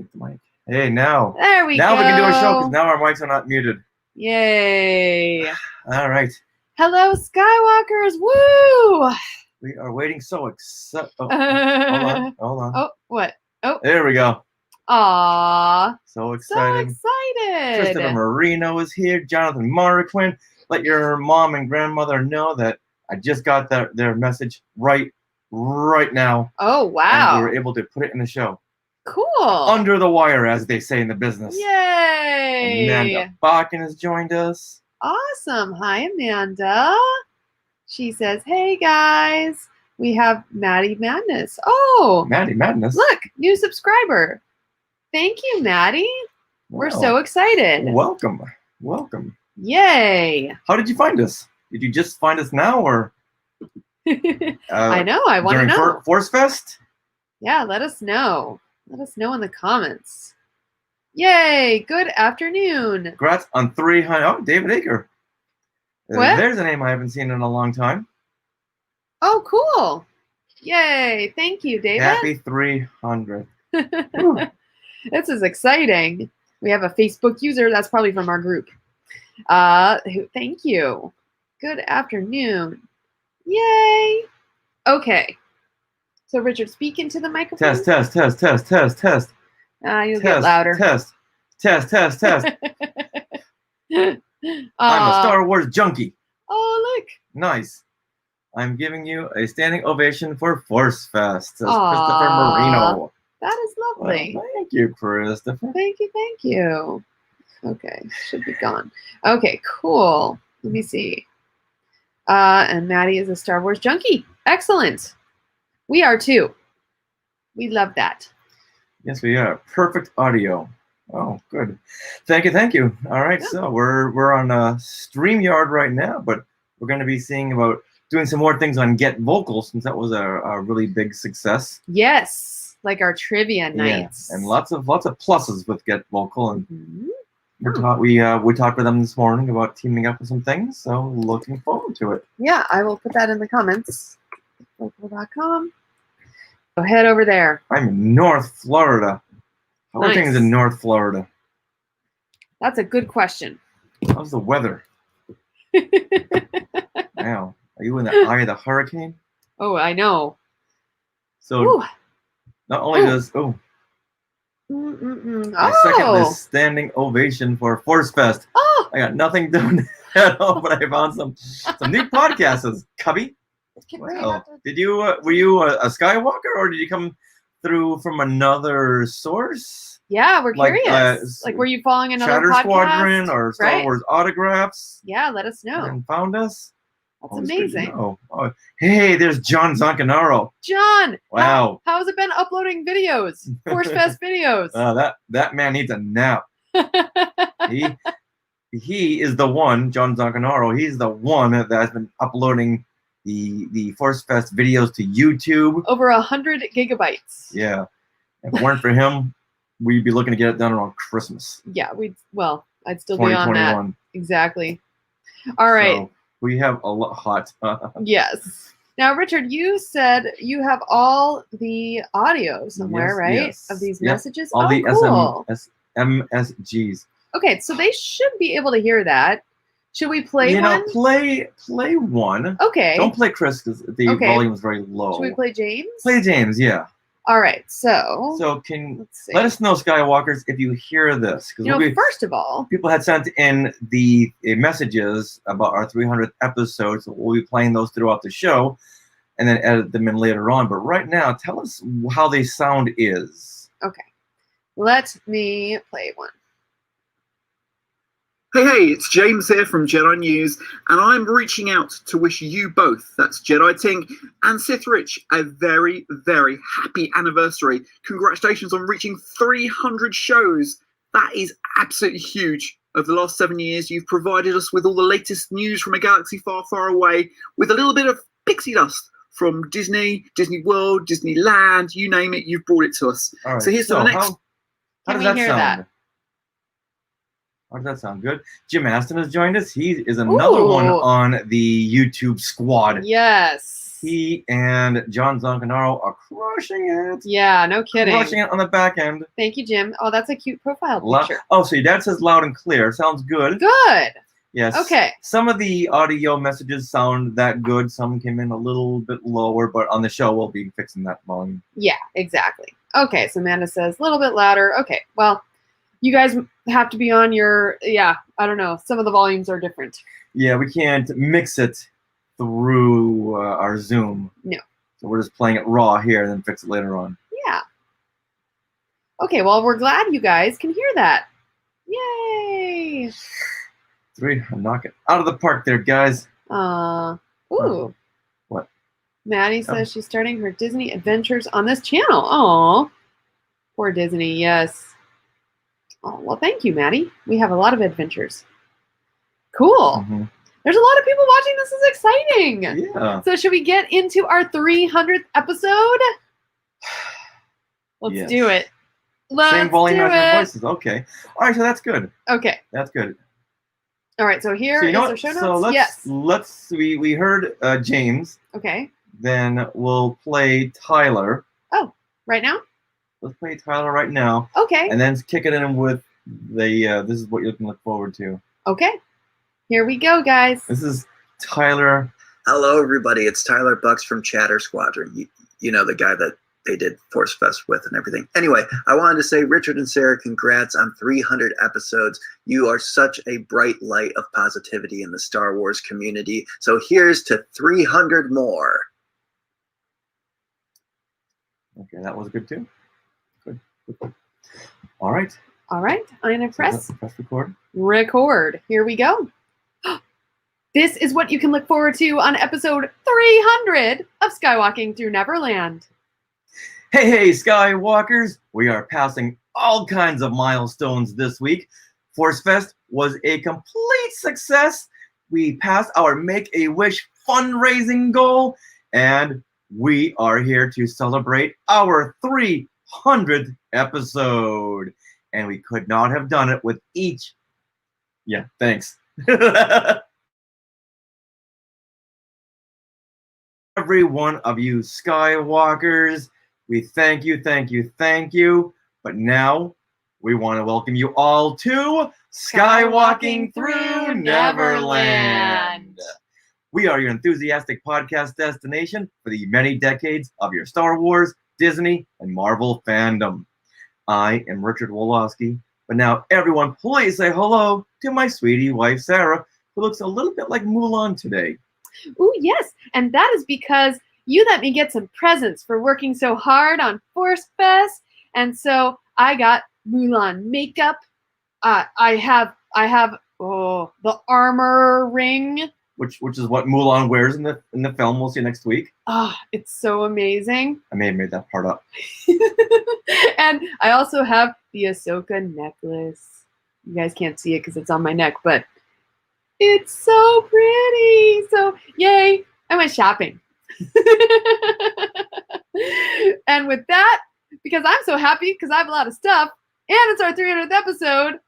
Mute the mic. Hey, now. There we go. Now we can do a show because now our mics are not muted. Yay. All right. Hello, Skywalkers. Woo! We are waiting so excited. Oh, hold on. Oh, what? Oh. There we go. Aww. So excited. So excited. Christopher Marino is here. Jonathan Marquin. Let your mom and grandmother know that I just got their message right now. Oh, wow. And we were able to put it in the show. Cool. Under the wire, as they say in the business. Yay. Amanda Bakken has joined us. Awesome. Hi, Amanda. She says, hey, guys. We have Maddie Madness. Oh. Maddie Madness. Look, new subscriber. Thank you, Maddie. Wow. We're so excited. Welcome. Welcome. Yay. How did you find us? Did you just find us now or? I know. I want to know. Force Fest? Yeah, let us know. Let us know in the comments. Yay. Good afternoon. Congrats on 300. Oh, David Aker. What? There's a name I haven't seen in a long time. Oh, cool. Yay. Thank you, David. Happy 300. This is exciting. We have a Facebook user. That's probably from our group. Thank you. Good afternoon. Yay. Okay. So, Richard, speak into the microphone. Test. You'll get louder. Test. I'm a Star Wars junkie. Oh, look. Nice. I'm giving you a standing ovation for Force Fest, says Christopher Marino. That is lovely. Well, thank you, Christopher. Thank you. Okay, should be gone. Okay, cool. Let me see. And Maddie is a Star Wars junkie. Excellent. We are too. We love that. Yes, we are. Perfect audio. Oh, good. Thank you. All right, yeah. So we're on StreamYard right now, but we're going to be seeing about doing some more things on Get Vocal since that was a really big success. Yes, like our trivia nights. Yeah, and lots of pluses with Get Vocal, and we talked with them this morning about teaming up with some things. So looking forward to it. Yeah, I will put that in the comments. Vocal.com. So head over there. I'm in North Florida. How are things in North Florida? That's a good question. How's the weather? Wow. Are you in the eye of the hurricane? Oh, I know. So not only does I second this standing ovation for Force Fest. Oh. I got nothing done at all, but I found some new podcasts, Cubby. Well, were you a Skywalker, or did you come through from another source? Yeah, we're curious. Were you following another Chatter podcast? Squadron or Star Wars Autographs? Yeah, let us know. And found us. That's amazing. Oh, hey, there's John Zancanaro. John! Wow. How has it been uploading videos? Force Fest videos. That man needs a nap. He is the one, John Zancanaro, he's the one that has been uploading the Force Fest videos to YouTube. Over 100 gigabytes. Yeah. If it weren't for him, we'd be looking to get it done around Christmas. Yeah, I'd still be on that. Exactly. All right. So we have a lot hot. Yes. Now, Richard, you said you have all the audio somewhere, right? Yes. Of these messages? All the cool. MSGs. Okay, so they should be able to hear that. Should we play one? Play one. Okay. Don't play Chris because the volume is very low. Should we play James? Play James, yeah. All right, so let us know, Skywalkers, if you hear this. First of all, people had sent in the messages about our 300th episode, so we'll be playing those throughout the show and then edit them in later on. But right now, tell us how the sound is. Okay. Let me play one. Hey, it's James here from Jedi News, and I'm reaching out to wish you both, that's Jedi Ting and Sith Rich, a very, very happy anniversary. Congratulations on reaching 300 shows. That is absolutely huge. Over the last 7 years, you've provided us with all the latest news from a galaxy far, far away, with a little bit of pixie dust from Disney, Disney World, Disneyland, you name it, you've brought it to us. All right, so here's the next. How does that sound? How does that sound? Good. Jim Aston has joined us. He is another one on the YouTube squad. Yes. He and John Zancanaro are crushing it. Yeah, no kidding. Crushing it on the back end. Thank you, Jim. Oh, that's a cute profile picture. Oh, so your dad says loud and clear. Sounds good. Good. Yes. Okay. Some of the audio messages sound that good. Some came in a little bit lower, but on the show we'll be fixing that volume. Yeah, exactly. Okay, so Amanda says a little bit louder. Okay, well, you guys have to be on your, I don't know. Some of the volumes are different. Yeah, we can't mix it through our Zoom. No. So we're just playing it raw here and then fix it later on. Yeah. Okay, well, we're glad you guys can hear that. Yay! 3, knock it out of the park there, guys. Ooh. What? Maddie says she's starting her Disney adventures on this channel. Aw. Poor Disney, yes. Oh, well, thank you, Maddie. We have a lot of adventures. Cool. Mm-hmm. There's a lot of people watching. This is exciting. Yeah. So should we get into our 300th episode? Let's do it. Same volume as our voices. Okay. All right, so that's good. Okay. That's good. All right, so here is our show notes. So we heard James. Okay. Then we'll play Tyler. Oh, right now? Let's play Tyler right now. Okay. And then kick it in with the this is what you can look forward to. Okay. Here we go, guys. This is Tyler. Hello, everybody. It's Tyler Bucks from Chatter Squadron. You know, the guy that they did Force Fest with and everything. Anyway, I wanted to say, Richard and Sarah, congrats on 300 episodes. You are such a bright light of positivity in the Star Wars community. So here's to 300 more. Okay, that was good too. Good. All right. All right. I'm going to press record. Record. Here we go. This is what you can look forward to on episode 300 of Skywalking Through Neverland. Hey, Skywalkers! We are passing all kinds of milestones this week. Force Fest was a complete success. We passed our Make-A-Wish fundraising goal, and we are here to celebrate our 300th episode. And we could not have done it with each. Yeah, thanks. Every one of you Skywalkers. We thank you, thank you, thank you. But now we want to welcome you all to Skywalking Through Neverland. We are your enthusiastic podcast destination for the many decades of your Star Wars, Disney, and Marvel fandom. I am Richard Wolofsky, but now everyone please say hello to my sweetie wife, Sarah, who looks a little bit like Mulan today. Ooh, yes, and that is because you let me get some presents for working so hard on Force Fest, and so I got Mulan makeup. I have the armor ring, which is what Mulan wears in the film. We'll see next week. Oh, it's so amazing. I may have made that part up. And I also have the Ahsoka necklace. You guys can't see it because it's on my neck, but it's so pretty. So yay! I went shopping. And with that, because I'm so happy because I have a lot of stuff and it's our 300th episode,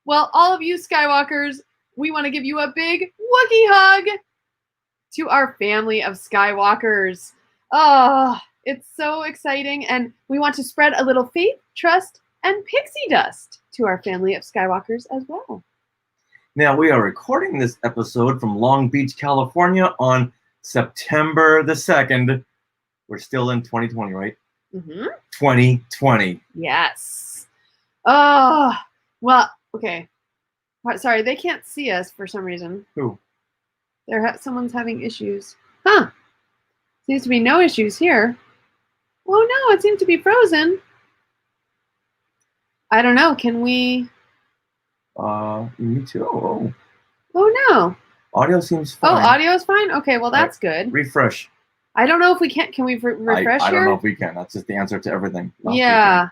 well, all of you Skywalkers, we want to give you a big Wookiee hug to our family of Skywalkers. Oh, it's so exciting. And we want to spread a little faith, trust, and pixie dust to our family of Skywalkers as well. Now, we are recording this episode from Long Beach, California on September the 2nd. We're still in 2020, right? Mm-hmm. 2020. Yes. Oh, well, okay. Sorry, they can't see us for some reason. Who? Someone's having issues. Huh. Seems to be no issues here. Oh, no, it seems to be frozen. I don't know. Can we... Me too. Oh. Oh, no. Audio seems fine. Oh, audio is fine? Okay, well, that's good. Refresh. I don't know if we can. Can we refresh I here? don't know if we can. That's just the answer to everything. Yeah.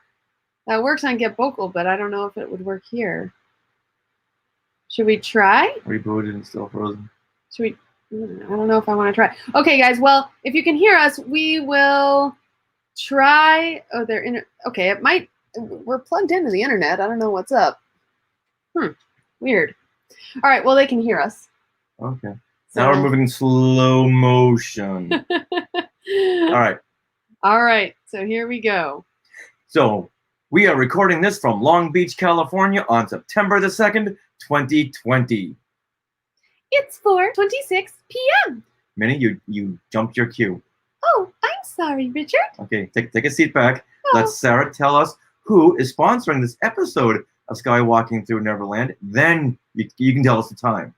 That works on Get Vocal, but I don't know if it would work here. Should we try? Rebooted and still frozen. Should we? I don't know if I want to try. Okay, guys. Well, if you can hear us, we will try. Oh, they're okay. It might. We're plugged into the internet. I don't know what's up. Weird. All right. Well, they can hear us. Okay. Now we're moving in slow motion. All right. All right. So here we go. So we are recording this from Long Beach, California on September the 2nd, 2020. It's 4:26 p.m. Minnie, you jumped your cue. Oh, I'm sorry, Richard. Okay, take a seat back. Oh. Let Sarah tell us who is sponsoring this episode of Skywalking Through Neverland. Then you can tell us the time.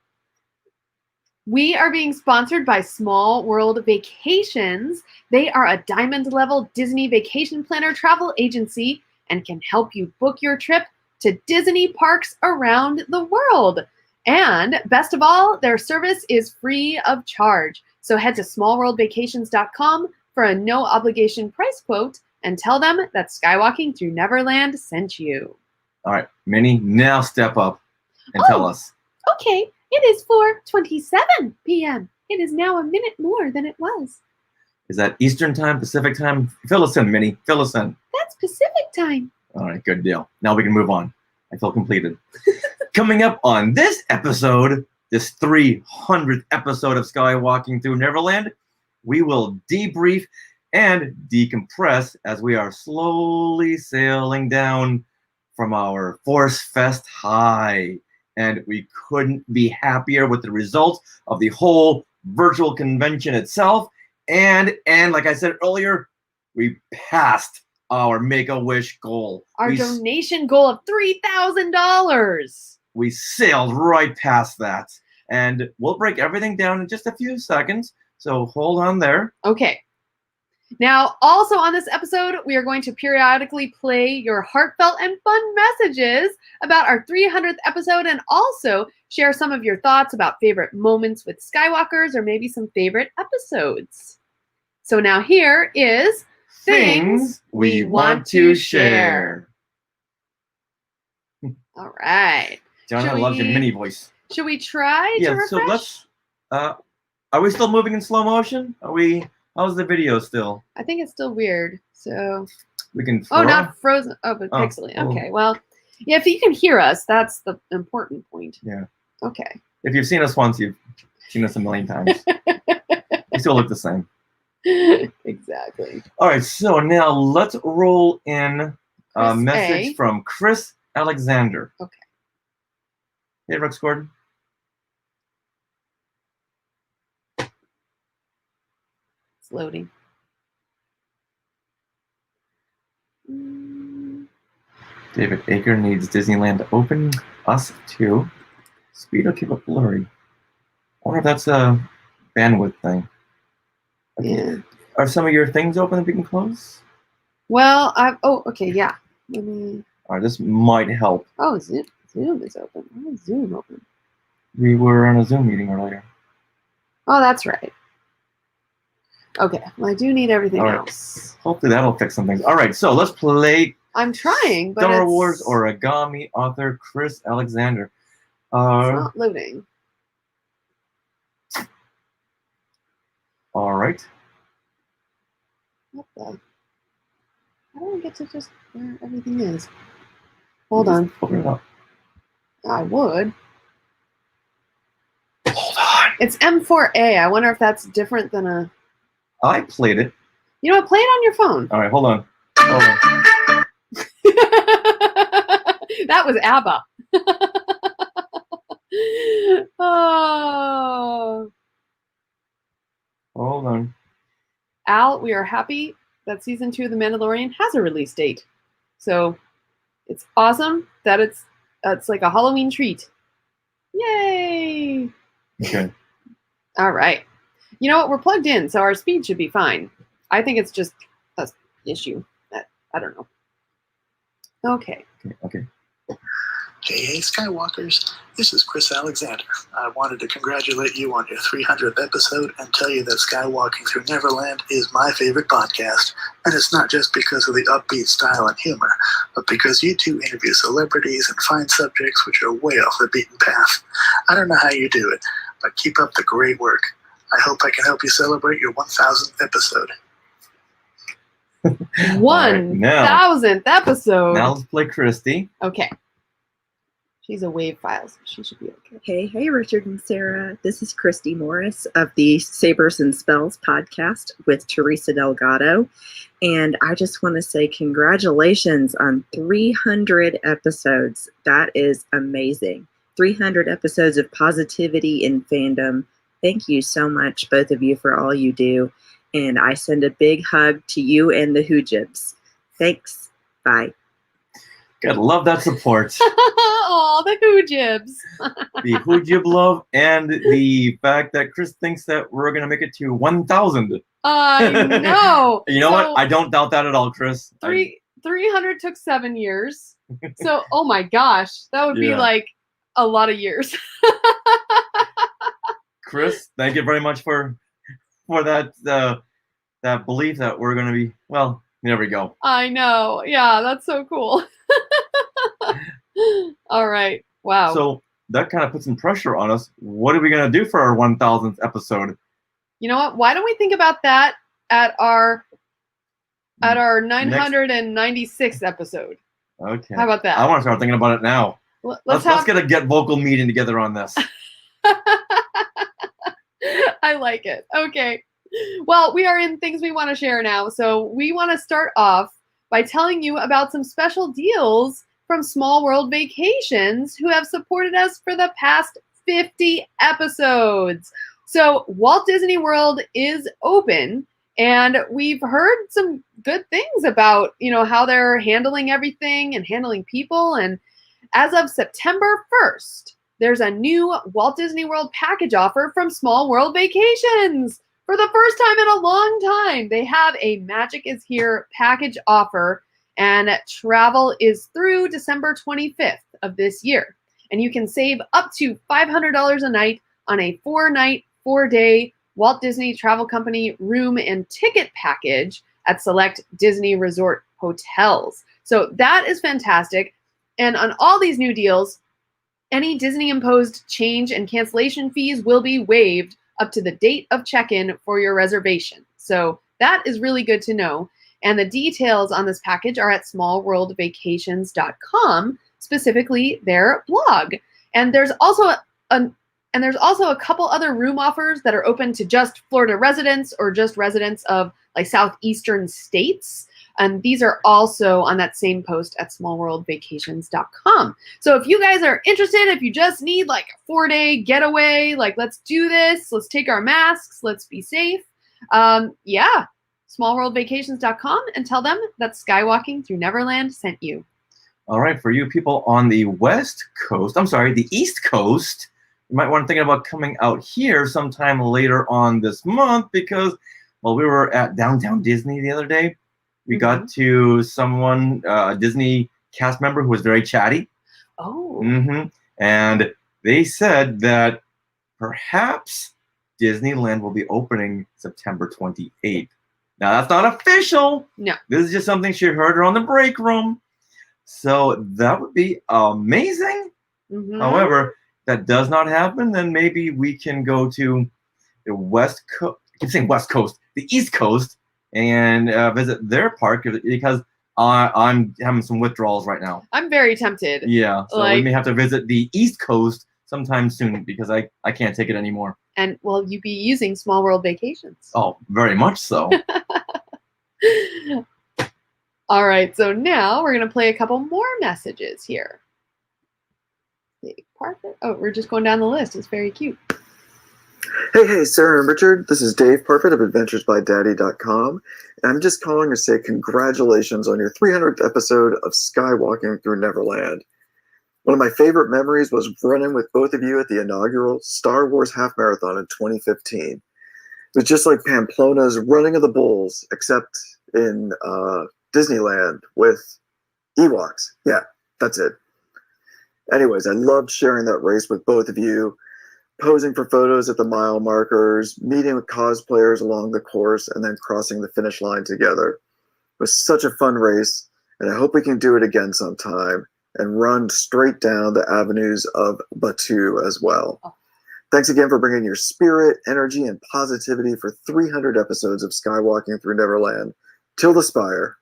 We are being sponsored by Small World Vacations. They are a diamond level Disney vacation planner travel agency and can help you book your trip to Disney parks around the world. And best of all, their service is free of charge. So head to smallworldvacations.com for a no obligation price quote and tell them that Skywalking Through Neverland sent you. All right, Minnie, now step up and tell us. Okay, it is 4:27 p.m. It is now a minute more than it was. Is that Eastern time, Pacific time? Fill us in, Minnie. Fill us in. That's Pacific time. All right, good deal. Now we can move on. I feel completed. Coming up on this episode, this 300th episode of Skywalking Through Neverland, we will debrief and decompress as we are slowly sailing down from our Force Fest high. And we couldn't be happier with the results of the whole virtual convention itself. And like I said earlier, we passed our Make-A-Wish goal. Our donation goal of $3,000. We sailed right past that. And we'll break everything down in just a few seconds. So hold on there. Okay. Now, also on this episode, we are going to periodically play your heartfelt and fun messages about our 300th episode and also share some of your thoughts about favorite moments with Skywalkers or maybe some favorite episodes. So now here is Things we want to share. All right. John, I love your mini voice. Should we try to refresh? So let's, are we still moving in slow motion? How's the video still? I think it's still weird. So we can. Oh, not frozen. Oh, but pixely. Okay. Well, yeah. If you can hear us, that's the important point. Yeah. Okay. If you've seen us once, you've seen us a million times. We still look the same. Exactly. All right. So now let's roll in a message from Chris Alexander. Okay. Hey, Rex Gordon. Loading. David Aker needs Disneyland to open. Us too. Speed will keep it blurry. I wonder if that's a bandwidth thing. Yeah. Are some of your things open that we can close? Well, okay, yeah. Let me. All right, this might help. Oh, Zoom is open. Why is Zoom open? We were on a Zoom meeting earlier. Oh, that's right. Okay, well, I do need everything else. Hopefully that'll fix some things. All right, so let's play. I'm trying, but Star Wars Origami author Chris Alexander. It's not loading. All right. What the? How do I get to just where everything is? Hold on. Open it up. I would. Hold on. It's M4A. I wonder if that's different than a. I played it. You know what? Play it on your phone. All right, hold on. Hold on. That was ABBA. Oh. Hold on. Al, we are happy that season 2 of The Mandalorian has a release date. So it's awesome that it's like a Halloween treat. Yay! Okay. All right. You know what? We're plugged in, so our speed should be fine. I think it's just an issue. I don't know. Okay. Okay. Hey, Skywalkers. This is Chris Alexander. I wanted to congratulate you on your 300th episode and tell you that Skywalking Through Neverland is my favorite podcast. And it's not just because of the upbeat style and humor, but because you two interview celebrities and find subjects which are way off the beaten path. I don't know how you do it, but keep up the great work. I hope I can help you celebrate your 1000th episode. 1000th episode. Now let's play Christy. Okay. She's a wave file, so she should be okay. Hey, Richard and Sarah. This is Christy Morris of the Sabers and Spells podcast with Teresa Delgado. And I just want to say congratulations on 300 episodes. That is amazing. 300 episodes of positivity in fandom. Thank you so much, both of you, for all you do. And I send a big hug to you and the Hoojibs. Thanks. Bye. Gotta love that support. Oh, the Hoojibs. The Hoojib love and the fact that Chris thinks that we're gonna make it to 1,000. I know. You know what? I don't doubt that at all, Chris. 300 took 7 years. So, oh my gosh, that would be Yeah. like a lot of years. Chris, thank you very much for that that belief that we're gonna be. Well, there we go. I know. Yeah, that's so cool. All right. Wow. So that kind of puts some pressure on us. What are we gonna do for our 1,000th episode? You know what? Why don't we think about that at our 996th episode? Okay. How about that? I want to start thinking about it now. Let's get a get vocal meeting together on this. I like it. Okay. Well, we are in things we want to share now. So we want to start off by telling you about some special deals from Small World Vacations, who have supported us for the past 50 episodes. So Walt Disney World is open, and we've heard some good things about, how they're handling everything and handling people. And as of September 1st, there's a new Walt Disney World package offer from Small World Vacations. For the first time in a long time, they have a Magic is Here package offer, and travel is through December 25th of this year. And you can save up to $500 a night on a 4-night, 4-day Walt Disney Travel Company room and ticket package at select Disney Resort hotels. So that is fantastic. And on all these new deals, any Disney-imposed change and cancellation fees will be waived up to the date of check-in for your reservation. So that is really good to know. And the details on this package are at smallworldvacations.com, specifically their blog. And there's also a couple other room offers that are open to just Florida residents or just residents of like southeastern states. And these are also on that same post at smallworldvacations.com. So if you guys are interested, if you just need like a 4-day getaway, like let's do this, let's take our masks, let's be safe. Smallworldvacations.com, and tell them that Skywalking Through Neverland sent you. All right, for you people on the the East Coast, you might want to think about coming out here sometime later on this month, because we were at Downtown Disney the other day. We got to someone, a Disney cast member who was very chatty. Oh. And they said that perhaps Disneyland will be opening September 28th. Now, that's not official. No. This is just something she heard on the break room. So that would be amazing. However, that does not happen, then maybe we can go to the West Coast. I keep saying West Coast, the East Coast, and visit their park, because I'm having some withdrawals right now. I'm very tempted. Yeah, so we may have to visit the East Coast sometime soon, because I can't take it anymore. And will you be using Small World Vacations? Oh, very much so. All right, so now we're going to play a couple more messages here. Dave Parker. Oh, we're just going down the list. It's very cute. Hey, Sarah and Richard. This is Dave Parfit of AdventuresByDaddy.com. And I'm just calling to say congratulations on your 300th episode of Skywalking Through Neverland. One of my favorite memories was running with both of you at the inaugural Star Wars Half Marathon in 2015. It was just like Pamplona's Running of the Bulls, except in Disneyland with Ewoks. Yeah, that's it. Anyways, I loved sharing that race with both of you, posing for photos at the mile markers, meeting with cosplayers along the course, and then crossing the finish line together. It was such a fun race, and I hope we can do it again sometime and run straight down the avenues of Batuu as well. Oh. Thanks again for bringing your spirit, energy, and positivity for 300 episodes of Skywalking Through Neverland. Till the Spire.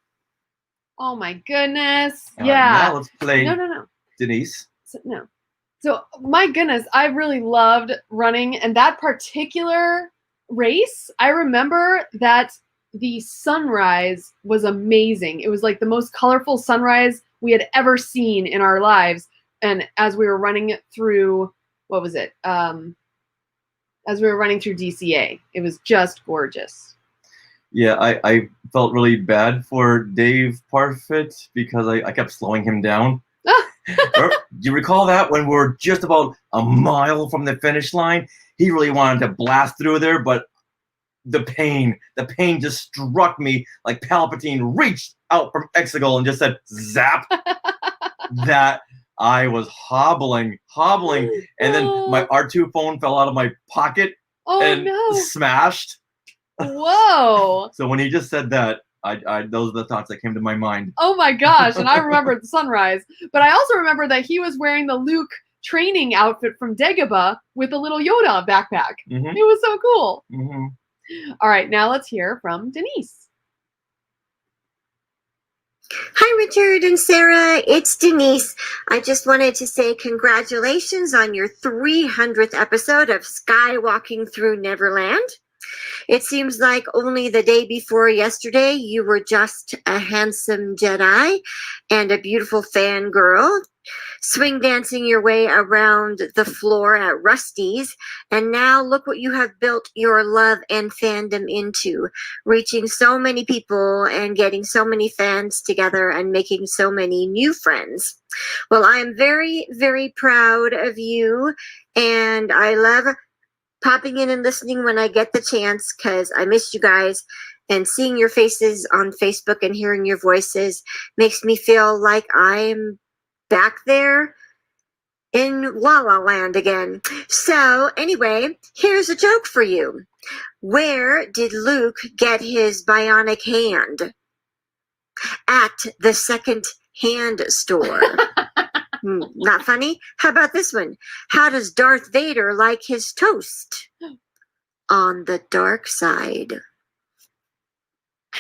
Oh my goodness. All yeah. right, now let's play No. Denise. No. So my goodness, I really loved running, and that particular race, I remember that the sunrise was amazing. It was like the most colorful sunrise we had ever seen in our lives. And as we were running through, what was it? As we were running through DCA, it was just gorgeous. Yeah, I felt really bad for Dave Parfit because I kept slowing him down. Do you recall that when we're just about a mile from the finish line? He really wanted to blast through there, but the pain just struck me like Palpatine reached out from Exegol and just said, zap, that I was hobbling, and then my R2 phone fell out of my pocket and smashed. Whoa. So when he just said that, those are the thoughts that came to my mind. Oh my gosh, and I remember the sunrise. But I also remember that he was wearing the Luke training outfit from Dagobah with a little Yoda backpack. Mm-hmm. It was so cool. Mm-hmm. All right, now let's hear from Denise. Hi, Richard and Sarah. It's Denise. I just wanted to say congratulations on your 300th episode of Skywalking Through Neverland. It seems like only the day before yesterday you were just a handsome Jedi and a beautiful fangirl, swing dancing your way around the floor at Rusty's, and now look what you have built your love and fandom into, reaching so many people and getting so many fans together and making so many new friends. Well, I am very, very proud of you, and I love popping in and listening when I get the chance because I miss you guys, and seeing your faces on Facebook and hearing your voices makes me feel like I'm back there in La La Land again. So anyway, here's a joke for you. Where did Luke get his bionic hand? At the second-hand store. Not funny? How about this one? How does Darth Vader like his toast? On the dark side.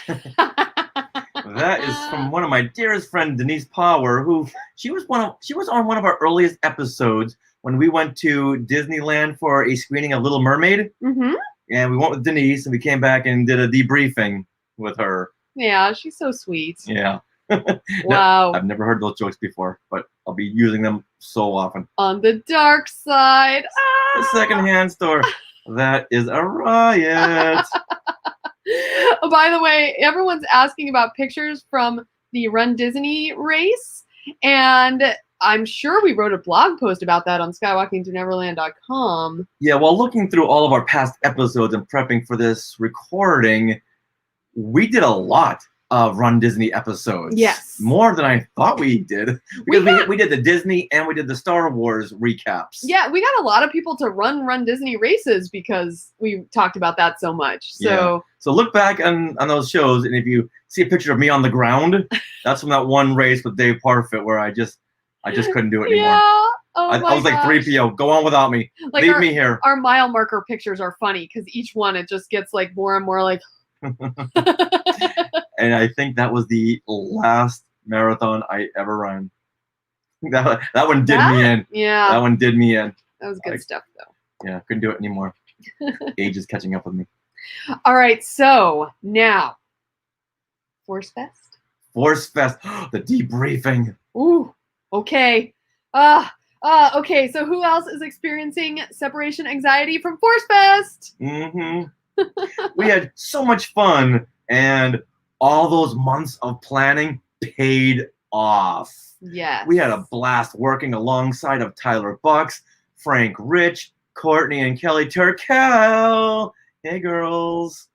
That is from one of my dearest friend Denise Power, who she was on one of our earliest episodes when we went to Disneyland for a screening of Little Mermaid. Mm-hmm. And we went with Denise, and we came back and did a debriefing with her. Yeah, she's so sweet. Yeah. Wow. I've never heard those jokes before, but I'll be using them so often. On the dark side. The secondhand store. That is a riot. Oh, by the way, everyone's asking about pictures from the Run Disney race, and I'm sure we wrote a blog post about that on skywalkingthroughneverland.com. Yeah, while looking through all of our past episodes and prepping for this recording, we did a lot of Run Disney episodes. Yes. More than I thought we did. Because we did the Disney and we did the Star Wars recaps. Yeah, we got a lot of people to run Disney races because we talked about that so much. So yeah. So look back on those shows, and if you see a picture of me on the ground, that's from that one race with Dave Parfit where I just couldn't do it anymore. Yeah. Oh I was like 3PO, go on without me. Like Leave me here. Our mile marker pictures are funny because each one it just gets like more and more like And I think that was the last marathon I ever ran. That one did me in. Yeah. That one did me in. That was good stuff, though. Yeah, couldn't do it anymore. Age is catching up with me. All right, so now, Force Fest. Force Fest, the debriefing. Ooh, okay. Okay, so who else is experiencing separation anxiety from Force Fest? Mm-hmm. We had so much fun, and all those months of planning paid off. Yes. We had a blast working alongside of Tyler Bucks, Frank Rich, Courtney and Kelly Turkel. Hey, girls.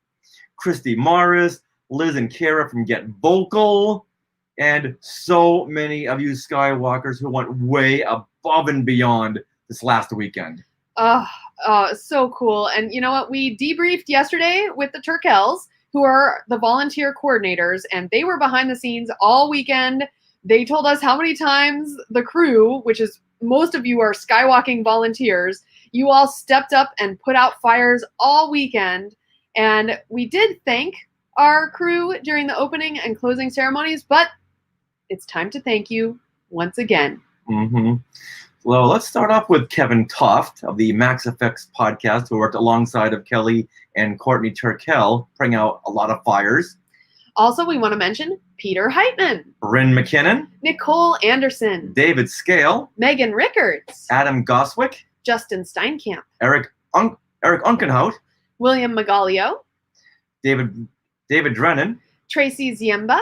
Christy Morris, Liz and Kara from Get Vocal, and so many of you Skywalkers who went way above and beyond this last weekend. So cool. And you know what? We debriefed yesterday with the Turkels, who are the volunteer coordinators, and they were behind the scenes all weekend. They told us how many times the crew, which is most of you are Skywalking volunteers, you all stepped up and put out fires all weekend. And we did thank our crew during the opening and closing ceremonies, but it's time to thank you once again. Mm-hmm. Well, let's start off with Kevin Toft of the Max Effects podcast, who worked alongside of Kelly and Courtney Turkel, putting out a lot of fires. Also, we want to mention Peter Heitman, Bryn McKinnon, Nicole Anderson, David Scale, Megan Rickards, Adam Goswick, Justin Steinkamp, Eric Unkenhout, William Magalio, David Drennan, Tracy Ziemba,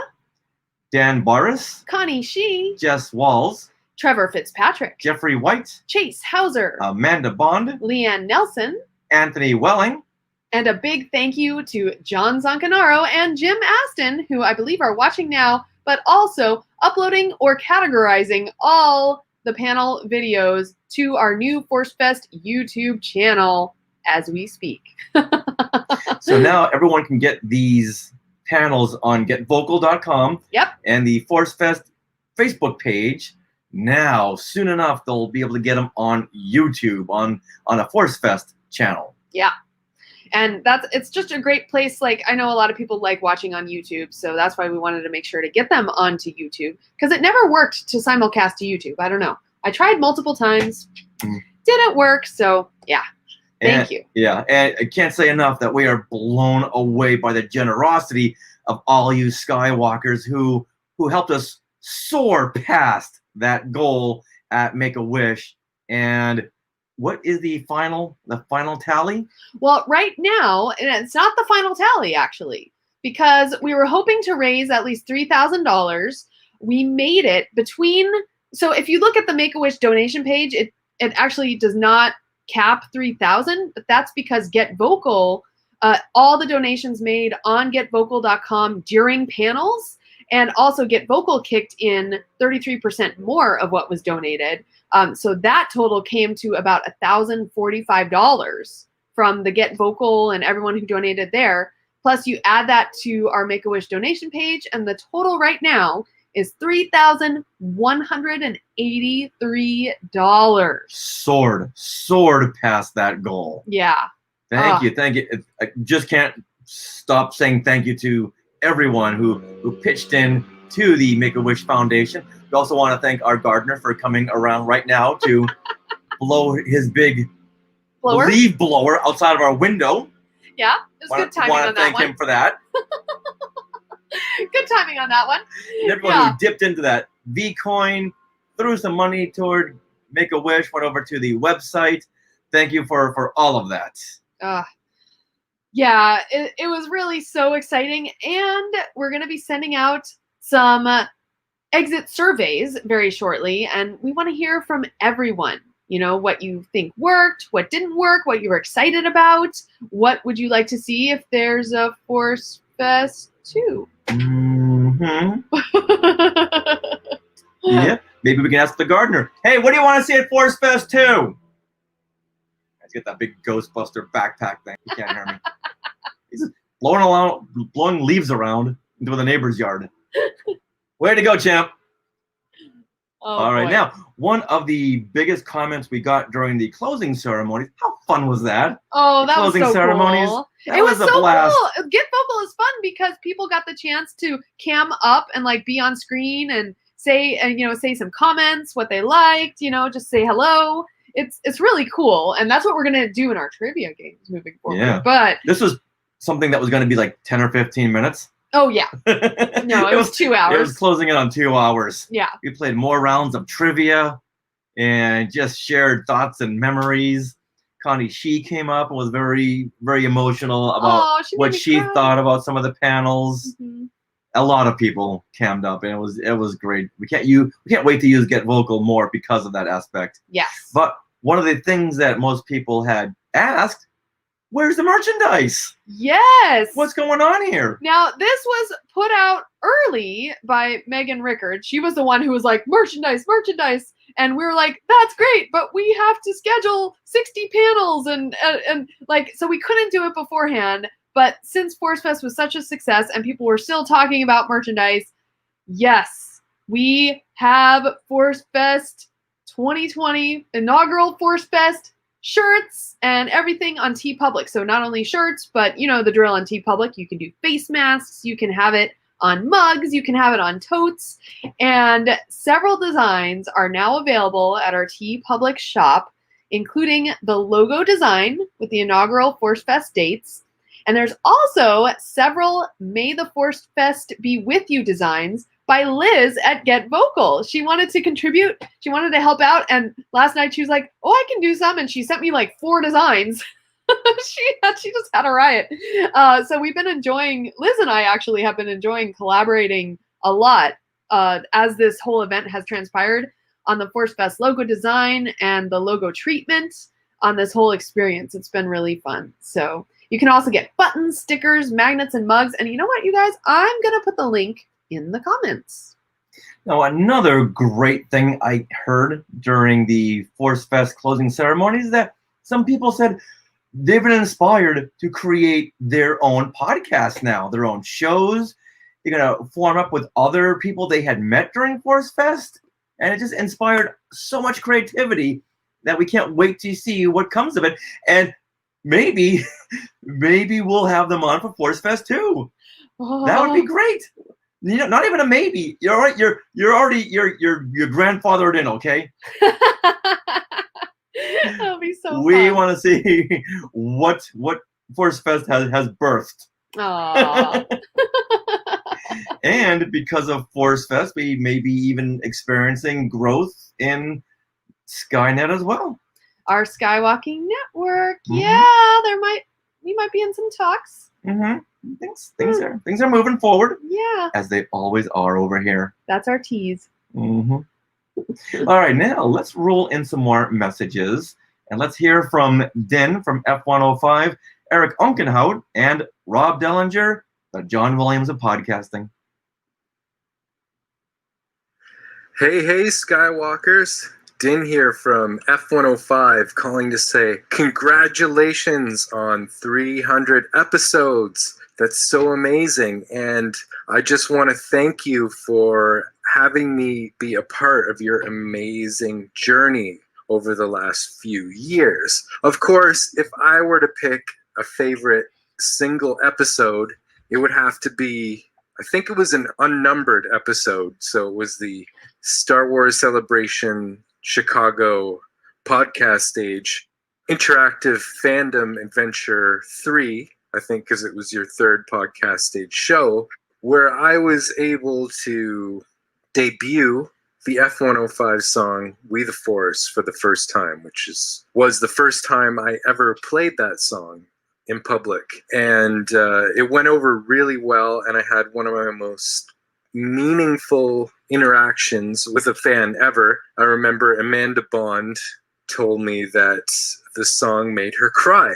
Dan Barris, Connie Shee, Jess Walls, Trevor Fitzpatrick, Jeffrey White, Chase Hauser, Amanda Bond, Leanne Nelson, Anthony Welling, and a big thank you to John Zancanaro and Jim Aston, who I believe are watching now, but also uploading or categorizing all the panel videos to our new Force Fest YouTube channel as we speak. So now everyone can get these panels on getvocal.com. Yep. And the Force Fest Facebook page. Now, soon enough, they'll be able to get them on YouTube, on a Force Fest channel. Yeah. And it's just a great place. Like, I know a lot of people like watching on YouTube, so that's why we wanted to make sure to get them onto YouTube, because it never worked to simulcast to YouTube. I don't know. I tried multiple times. Didn't work, so yeah. Thank you. Yeah, and I can't say enough that we are blown away by the generosity of all you Skywalkers who helped us soar past that goal at Make-A-Wish. And what is the final tally? Well, right now, and it's not the final tally, actually, because we were hoping to raise at least $3,000. We made it between, so if you look at the Make-A-Wish donation page, it actually does not cap 3,000, but that's because Get Vocal, all the donations made on getvocal.com during panels, and also Get Vocal kicked in 33% more of what was donated. So that total came to about $1,045 from the Get Vocal and everyone who donated there. Plus you add that to our Make-A-Wish donation page, and the total right now is $3,183. Soared past that goal. Yeah. Thank you. I just can't stop saying thank you to everyone who pitched in to the Make-A-Wish Foundation. We also want to thank our gardener for coming around right now to blow his big leaf blower outside of our window. Yeah, it was good timing on that one. Want to thank him for that. Good timing on that one. And everyone who dipped into that V-Coin, threw some money toward Make-A-Wish, went over to the website. Thank you for all of that. Yeah, it was really so exciting. And we're going to be sending out some exit surveys very shortly. And we want to hear from everyone. You know, what you think worked, what didn't work, what you were excited about. What would you like to see if there's a Force Fest 2? Mm-hmm. Yeah, maybe we can ask the gardener. Hey, what do you want to see at Force Fest 2? Let's get that big Ghostbuster backpack thing. You can't hear me. He's just blowing leaves around into the neighbor's yard. Way to go, champ. Oh, all right, boy. now, one of the biggest comments we got during the closing ceremonies, how fun was that? Oh, that was closing so ceremonies. cool. That It was a so blast. cool. Get Vocal is fun because people got the chance to cam up and like be on screen and say some comments, what they liked, just say hello. It's really cool, and that's what we're gonna do in our trivia games moving forward. Yeah. But this was something that was going to be like 10 or 15 minutes. oh yeah, no, it was 2 hours. It was closing in on 2 hours. Yeah. We played more rounds of trivia and just shared thoughts and memories. Connie Shee came up and was very, very emotional about what she thought about some of the panels. Mm-hmm. A lot of people cammed up, and it was great. We can't wait to use Get Vocal more because of that aspect. Yes. But one of the things that most people had asked, where's the merchandise? Yes. What's going on here? Now, this was put out early by Megan Rickards. She was the one who was like, merchandise. And we were like, that's great, but we have to schedule 60 panels and so we couldn't do it beforehand. But since Force Fest was such a success and people were still talking about merchandise, yes, we have Force Fest 2020, inaugural Force Fest shirts and everything on TeePublic. So not only shirts, but you know the drill on TeePublic. You can do face masks. You can have it on mugs. You can have it on totes. And several designs are now available at our TeePublic shop, including the logo design with the inaugural Force Fest dates. And there's also several May the Force Fest Be With You designs by Liz at Get Vocal. She wanted to contribute. She wanted to help out. And last night she was like, oh, I can do some. And she sent me like 4 designs. she just had a riot. So we've been enjoying, Liz and I actually have been enjoying collaborating a lot as this whole event has transpired on the Force Fest logo design and the logo treatment on this whole experience. It's been really fun. So you can also get buttons, stickers, magnets, and mugs. And you know what, you guys? I'm going to put the link in the comments. Now, another great thing I heard during the Force Fest closing ceremony is that some people said they've been inspired to create their own podcast now, their own shows. They're going to form up with other people they had met during Force Fest. And it just inspired so much creativity that we can't wait to see what comes of it. And maybe we'll have them on for Force Fest too. That would be great. You know, not even a maybe. You're all right. You're already grandfathered in. Okay. That'll be so We fun. want to see what Force Fest has birthed. Aww. And because of Force Fest, we may be even experiencing growth in Skynet as well. Our Skywalking network. Mhm. Yeah, we might be in some talks. Mm-hmm. Things are moving forward, Yeah, as they always are over here. that's our tease. Mm-hmm. All right, now let's roll in some more messages, and let's hear from Din from F105, Eric Unkenhout, and Rob Dellinger, the John Williams of podcasting. Hey, Skywalkers. Din here from F105 calling to say congratulations on 300 episodes. That's so amazing. And I just want to thank you for having me be a part of your amazing journey over the last few years. Of course, if I were to pick a favorite single episode, it would have to be, I think it was an unnumbered episode. So it was the Star Wars Celebration Chicago podcast stage, Interactive Fandom Adventure 3, I think, because it was your 3rd podcast stage show, where I was able to debut the F105 song We the Force for the first time, which was the first time I ever played that song in public. And it went over really well, and I had one of my most meaningful interactions with a fan ever. I remember Amanda Bond told me that the song made her cry.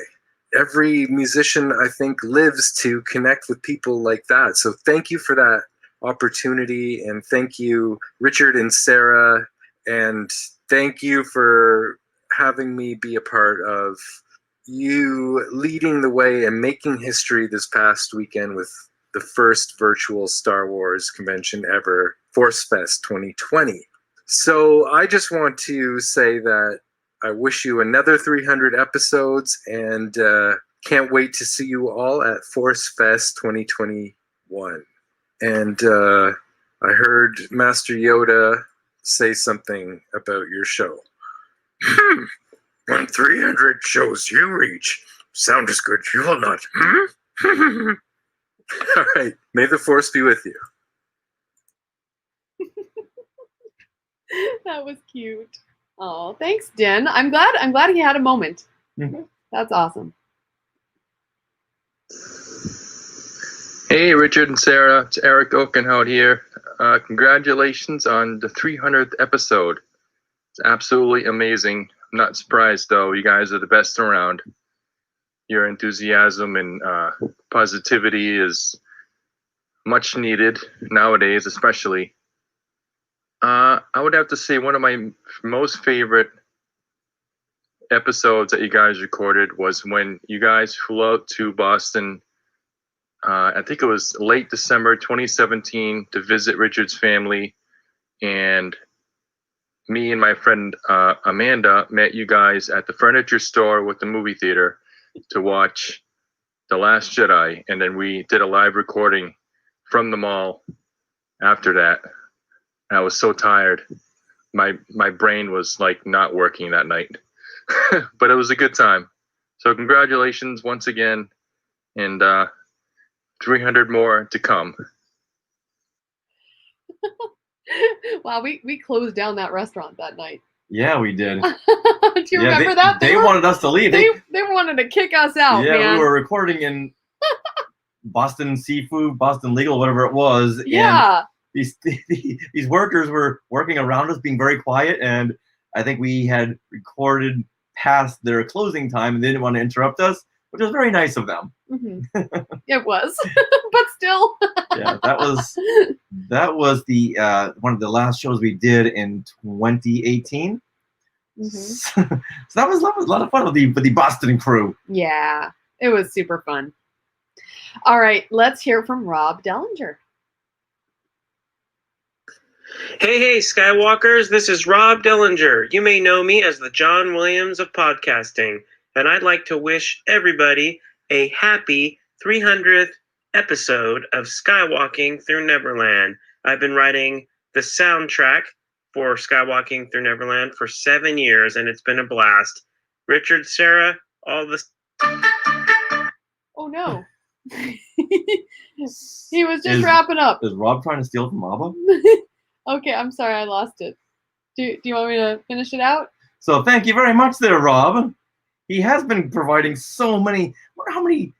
Every musician, I think, lives to connect with people like that. So thank you for that opportunity, and thank you, Richard and Sarah, and thank you for having me be a part of you leading the way and making history this past weekend with the first virtual Star Wars convention ever, Force Fest 2020. So I just want to say that I wish you another 300 episodes, and can't wait to see you all at Force Fest 2021. And I heard Master Yoda say something about your show. When 300 shows you reach, sound as good you will not. All right. May the Force be with you. That was cute. Oh, thanks, Din. I'm glad he had a moment. Mhm. That's awesome. Hey, Richard and Sarah. It's Eric Okenhout here. Congratulations on the 300th episode. It's absolutely amazing. I'm not surprised, though. You guys are the best around. Your enthusiasm and positivity is much needed nowadays, especially. I would have to say one of my most favorite episodes that you guys recorded was when you guys flew out to Boston. I think it was late December 2017 to visit Richard's family, and me and my friend Amanda met you guys at the furniture store with the movie theater to watch The Last Jedi, and then we did a live recording from the mall after that. I was so tired. My brain was like not working that night. But it was a good time. So congratulations once again, and 300 more to come. Wow, we closed down that restaurant that night. Yeah, we did. Do you remember that? They wanted us to leave. They wanted to kick us out, yeah, man. we were recording in Boston Seafood, Boston Legal, whatever it was. Yeah. And these workers were working around us, being very quiet, and I think we had recorded past their closing time, and they didn't want to interrupt us, which was very nice of them. It was, but still. Yeah, that was the one of the last shows we did in 2018. So that was a lot of fun with the Boston crew. Yeah, it was super fun. All right, let's hear from Rob Dellinger. Hey, Skywalkers, this is Rob Dellinger. You may know me as the John Williams of podcasting, and I'd like to wish everybody a happy 300th episode of Skywalking Through Neverland. I've been writing the soundtrack for Skywalking Through Neverland for 7 years, and it's been a blast. Richard, Sarah, all the... Oh, no. He was just wrapping up. Is Rob trying to steal from Abba? Okay, I'm sorry, I lost it. Do you want me to finish it out? So thank you very much there, Rob. He has been providing so many. I wonder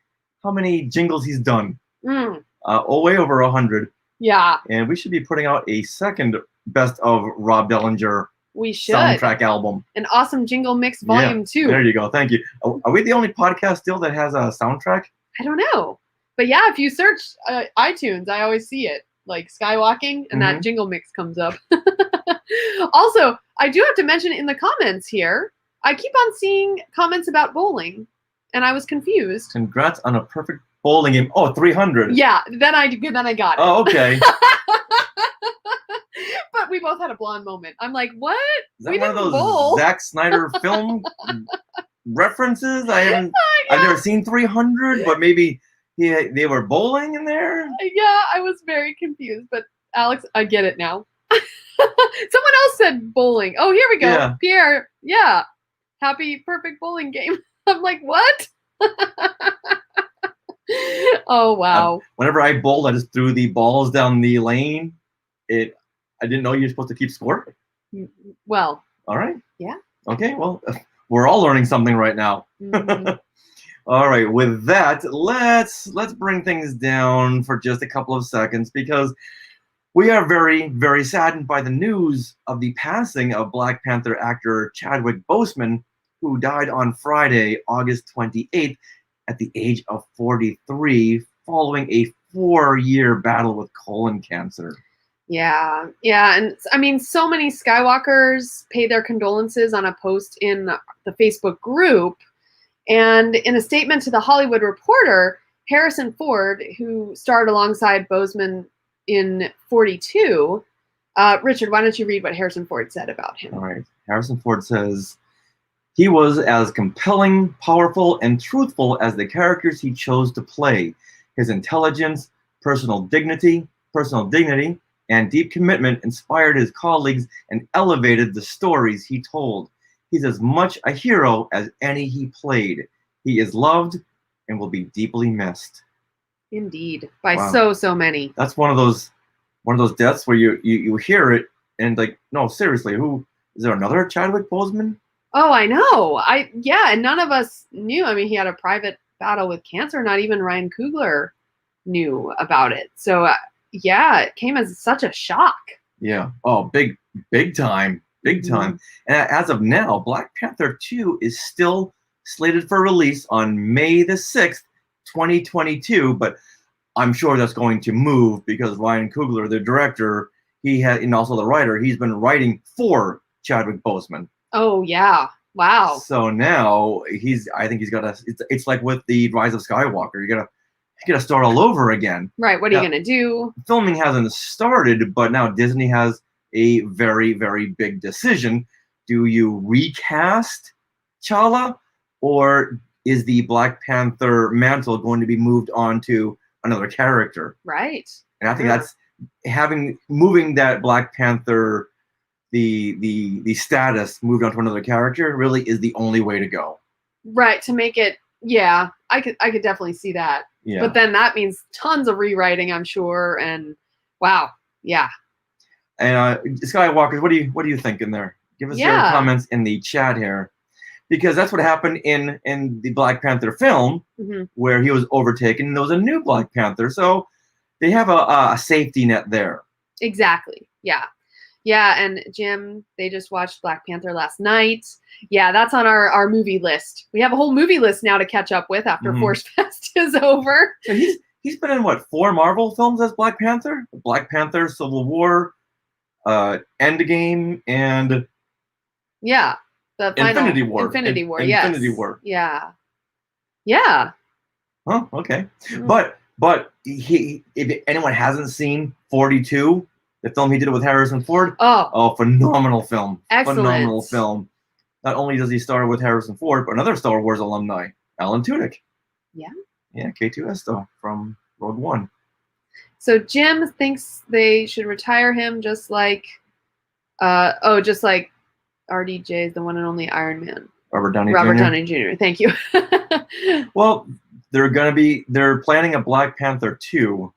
how many jingles he's done. Way over 100. Yeah. And we should be putting out a second best of Rob Dellinger We should. soundtrack album. An awesome jingle mix volume 2. There you go. Thank you. Are we the only podcast still that has a soundtrack? I don't know. But yeah, if you search iTunes, I always see it. Like Skywalking, and that jingle mix comes up. Also, I do have to mention in the comments here, I keep on seeing comments about bowling, and I was confused. Congrats on a perfect bowling game. Oh, 300. Yeah, then I got it. Oh, okay. But we both had a blonde moment. I'm like, what? Is that one of those Zack Snyder film references? I've never seen 300, but maybe they were bowling in there. Yeah, I was very confused, but Alex, I get it now. Someone else said bowling. Oh, here we go. Yeah. Pierre, yeah. Happy perfect bowling game. I'm like, what? Oh, wow. Whenever I bowled, I just threw the balls down the lane. I didn't know you were supposed to keep score. Well. All right. Yeah. Okay, well, we're all learning something right now. All right, with that, let's bring things down for just a couple of seconds because we are very, very saddened by the news of the passing of Black Panther actor Chadwick Boseman, who died on Friday, August 28th, at the age of 43, following a 4-year battle with colon cancer. Yeah, and I mean, so many Skywalkers paid their condolences on a post in the Facebook group. And in a statement to The Hollywood Reporter, Harrison Ford, who starred alongside Boseman in 42, Richard, why don't you read what Harrison Ford said about him? All right. Harrison Ford says, he was as compelling, powerful, and truthful as the characters he chose to play. His intelligence, personal dignity, and deep commitment inspired his colleagues and elevated the stories he told. He's as much a hero as any he played. He is loved and will be deeply missed. Indeed, by Wow. so many. That's one of those deaths where you hear it and like, no, seriously, who is there? Another Chadwick Boseman? Oh, I know. And none of us knew. I mean, he had a private battle with cancer. Not even Ryan Coogler knew about it. So yeah, it came as such a shock. Yeah. Oh, big time. Big time. And as of now, Black Panther 2 is still slated for release on May the 6th, 2022. But I'm sure that's going to move because Ryan Coogler, the director, and also the writer, he's been writing for Chadwick Boseman. Oh, yeah. Wow. So now I think he's got to, it's like with the Rise of Skywalker. You gotta start all over again. Right. What are you going to do? Filming hasn't started, but now Disney has a very, very big decision. Do you recast T'Challa, or is the Black Panther mantle going to be moved on to another character? Right. And I think Yeah. that's moving that Black Panther, the status moved on to another character really is the only way to go. Right, to make it, yeah, I could definitely see that. Yeah. But then that means tons of rewriting, I'm sure, and wow, yeah. And Skywalkers, what do you think in there? Give us your Yeah. comments in the chat here, because that's what happened in the Black Panther film, Mhm. where he was overtaken, and there was a new Black Panther, so they have a safety net there. Exactly. Yeah. Yeah, and Jim, they just watched Black Panther last night. Yeah, that's on our movie list. We have a whole movie list now to catch up with after Mhm. Force Fest is over. So he's been in what, 4 Marvel films as Black Panther? Black Panther, Civil War, Endgame, and Yeah. The final Infinity War. Infinity War, yes. Infinity War. Yeah. Yeah. Oh, okay. Mm. But if anyone hasn't seen 42, the film he did with Harrison Ford, Oh, phenomenal film. Excellent. Phenomenal film. Not only does he star with Harrison Ford, but another Star Wars alumni, Alan Tudyk. yeah. Yeah, K2SO from Rogue One. So Jim thinks they should retire him just like just like RDJ is the one and only Iron Man. Robert Downey Robert Jr. Downey Jr. Thank you. Well, they're planning a Black Panther 2.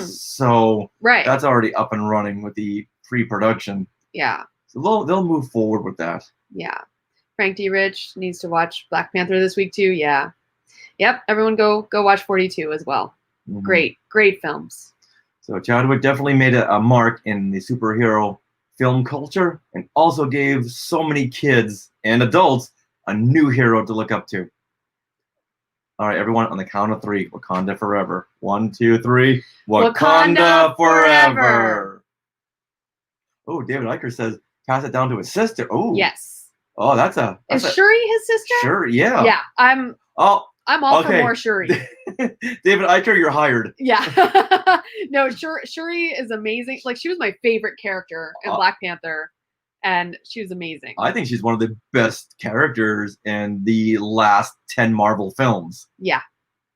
So Right. that's already up and running with the pre-production. Yeah. So they'll move forward with that. Yeah. Frank D. Rich needs to watch Black Panther this week too. Yeah. Yep. Everyone go watch 42 as well. Mhm. Great films. So Chadwick definitely made a mark in the superhero film culture, and also gave so many kids and adults a new hero to look up to. All right, everyone, on the count of 3, Wakanda forever. 1, 2, 3. Wakanda forever. Oh, David Eicher says, pass it down to his sister. Oh, Yes. Oh, that's a. Is Shuri his sister? Sure, yeah. Yeah. I'm all for okay. more Shuri. David Eicher, you're hired. Yeah. No, Shuri is amazing. Like, she was my favorite character in Black Panther, and she was amazing. I think she's one of the best characters in the last 10 Marvel films. Yeah.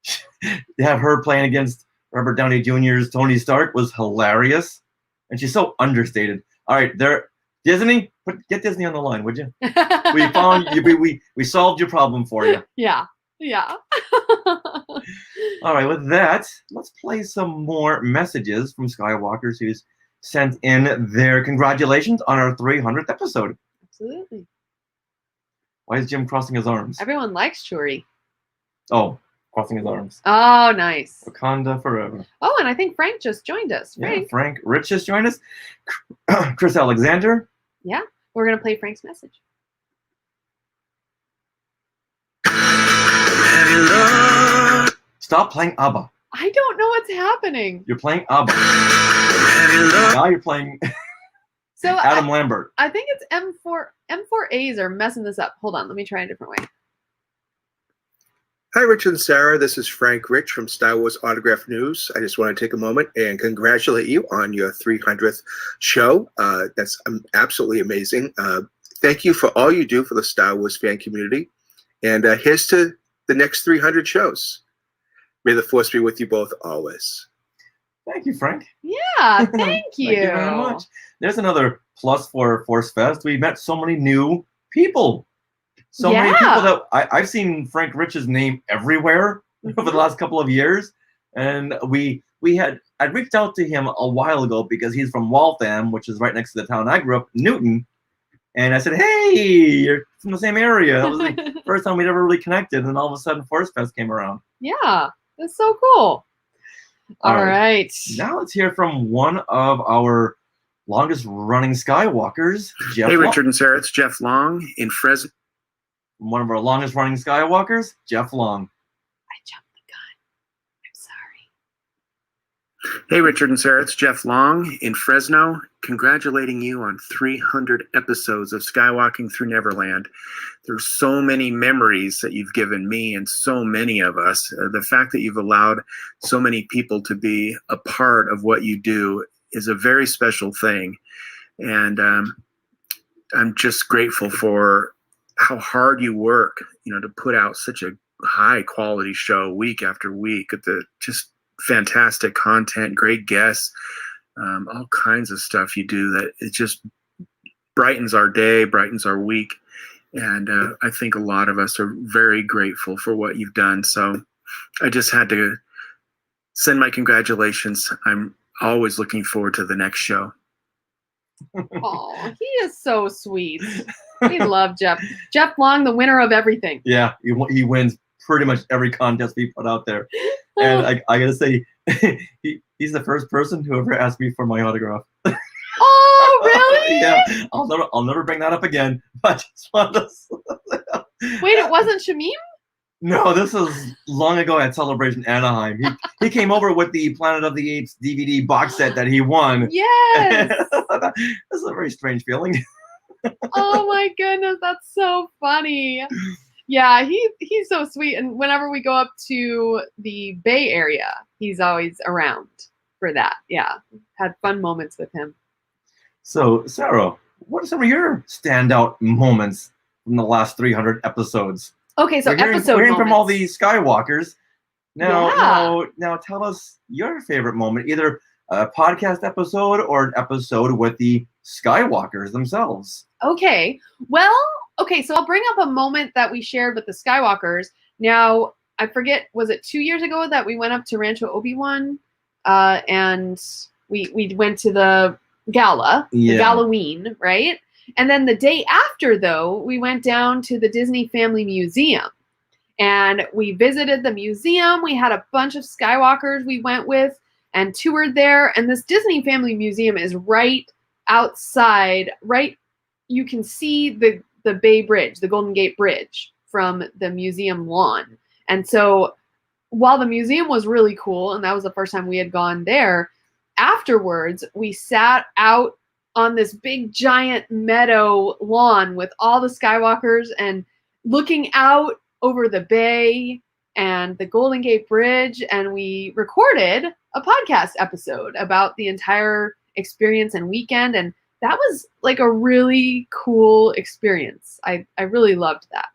To have her playing against Robert Downey Jr.'s Tony Stark was hilarious, and she's so understated. All right, Disney, get Disney on the line, would you? We found you. We solved your problem for you. Yeah. Yeah. All right, with that, let's play some more messages from Skywalkers who's sent in their congratulations on our 300th episode. Absolutely. Why is Jim crossing his arms? Everyone likes Shuri. Oh, crossing his arms. Oh, nice. Wakanda forever. Oh, and I think Frank just joined us. Frank. Yeah, Frank Rich just joined us. Chris Alexander. Yeah, we're going to play Frank's message. Stop playing ABBA. I don't know what's happening. You're playing ABBA. Now you're playing So Adam Lambert. I think it's M4As are messing this up. Hold on, let me try a different way. Hi, Richard and Sarah. This is Frank Rich from Star Wars Autograph News. I just want to take a moment and congratulate you on your 300th show. That's absolutely amazing. Thank you for all you do for the Star Wars fan community. And here's to the next 300 shows. May the force be with you both always. Thank you, Frank. Yeah, thank you. Thank you very much. There's another plus for Force Fest. We met so many new people. So many people that I've seen Frank Rich's name everywhere over the last couple of years. And I reached out to him a while ago because he's from Waltham, which is right next to the town I grew up, Newton. And I said, hey, you're from the same area. That was the first time we'd ever really connected. And all of a sudden, Force Fest came around. Yeah, that's so cool. All right. Now let's hear from one of our longest running Skywalkers, Jeff Hey, Long. Richard and Sarah. It's Jeff Long in Fresno. One of our longest running Skywalkers, Jeff Long. I jumped the gun. I'm sorry. Hey, Richard and Sarah. It's Jeff Long in Fresno, congratulating you on 300 episodes of Skywalking Through Neverland. There's so many memories that you've given me and so many of us. The fact that you've allowed so many people to be a part of what you do is a very special thing. And I'm just grateful for how hard you work, to put out such a high quality show week after week. Just fantastic content, great guests, all kinds of stuff you do that it just brightens our day, brightens our week. And I think a lot of us are very grateful for what you've done. So I just had to send my congratulations. I'm always looking forward to the next show. Oh, he is so sweet. We love Jeff. Jeff Long, the winner of everything. Yeah, he wins pretty much every contest we put out there. And I gotta say, he's the first person who ever asked me for my autograph. Oh, really? Yeah, I'll never bring that up again. But I just wanted to... Wait, it wasn't Shamim? No, this was long ago at Celebration Anaheim. He came over with the Planet of the Apes DVD box set that he won. Yes. This is a very strange feeling. Oh my goodness, that's so funny. Yeah, he's so sweet. And whenever we go up to the Bay Area, he's always around for that. Yeah, had fun moments with him. So, Sarah, what are some of your standout moments from the last 300 episodes? Okay, so we're hearing from all these Skywalkers. Now, tell us your favorite moment, either a podcast episode or an episode with the Skywalkers themselves. Okay, well, so I'll bring up a moment that we shared with the Skywalkers. Now, I forget, was it 2 years ago that we went up to Rancho Obi-Wan and we went to the gala, the Halloween, right? And then the day after, though, we went down to the Disney Family Museum. And we visited the museum. We had a bunch of Skywalkers we went with and toured there. And this Disney Family Museum is right outside, you can see the Bay Bridge, the Golden Gate Bridge from the museum lawn. And so while the museum was really cool, and that was the first time we had gone there, afterwards, we sat out on this big giant meadow lawn with all the Skywalkers and looking out over the bay and the Golden Gate Bridge. And we recorded a podcast episode about the entire experience and weekend. And that was like a really cool experience. I really loved that.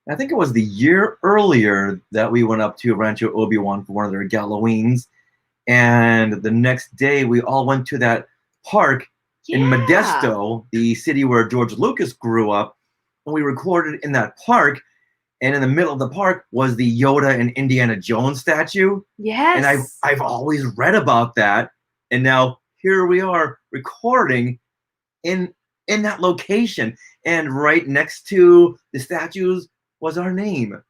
I think it was the year earlier that we went up to Rancho Obi-Wan for one of their Halloweens. And the next day, we all went to that park in Modesto, the city where George Lucas grew up. And we recorded in that park. And in the middle of the park was the Yoda and Indiana Jones statue. Yes. And I've always read about that. And now here we are recording in that location. And right next to the statues was our name.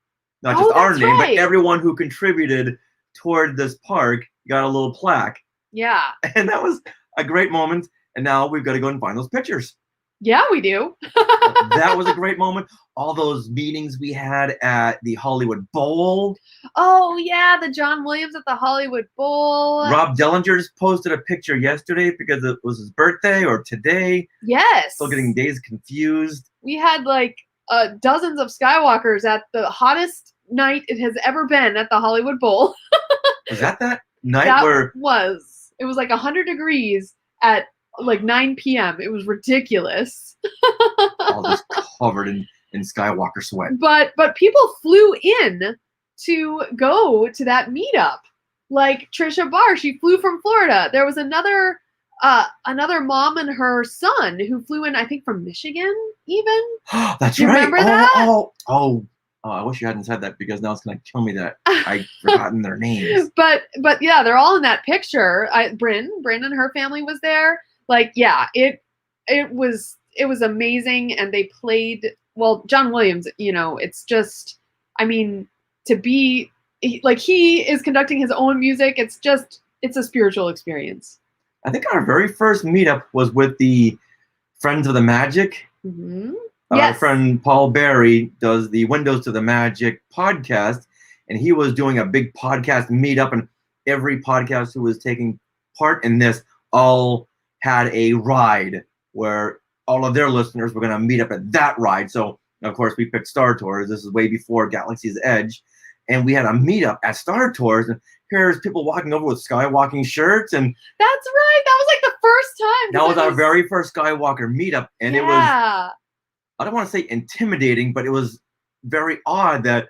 Not just our name, but everyone who contributed toward this park got a little plaque. Yeah. And that was a great moment. And now we've got to go and find those pictures. Yeah, we do. That was a great moment. All those meetings we had at the Hollywood Bowl. Oh, yeah, the John Williams at the Hollywood Bowl. Rob Dellinger just posted a picture yesterday because it was his birthday or today. Yes. Still getting days confused. We had like dozens of Skywalkers at the hottest night it has ever been at the Hollywood Bowl. Was that night where... It was like 100 degrees at like 9 p.m. It was ridiculous. All just covered in Skywalker sweat. But people flew in to go to that meetup. Like Trisha Barr, she flew from Florida. There was another mom and her son who flew in, I think, from Michigan even. That's right. Remember that? Oh, I wish you hadn't said that because now it's going to kill me that I've forgotten their names. But yeah, they're all in that picture. Bryn and her family was there. Like, yeah, it was amazing. And they played, well, John Williams, it's just, I mean, to be like, he is conducting his own music. It's a spiritual experience. I think our very first meetup was with the Friends of the Magic. Mm-hmm. Our friend Paul Barry does the Windows to the Magic podcast, and he was doing a big podcast meetup, and every podcast who was taking part in this all had a ride where all of their listeners were going to meet up at that ride. So, of course, we picked Star Tours. This is way before Galaxy's Edge. And we had a meetup at Star Tours, and here's people walking over with Skywalking shirts. And that's right. That was like the first time. That was our very first Skywalker meetup. And it was, I don't want to say intimidating, but it was very odd that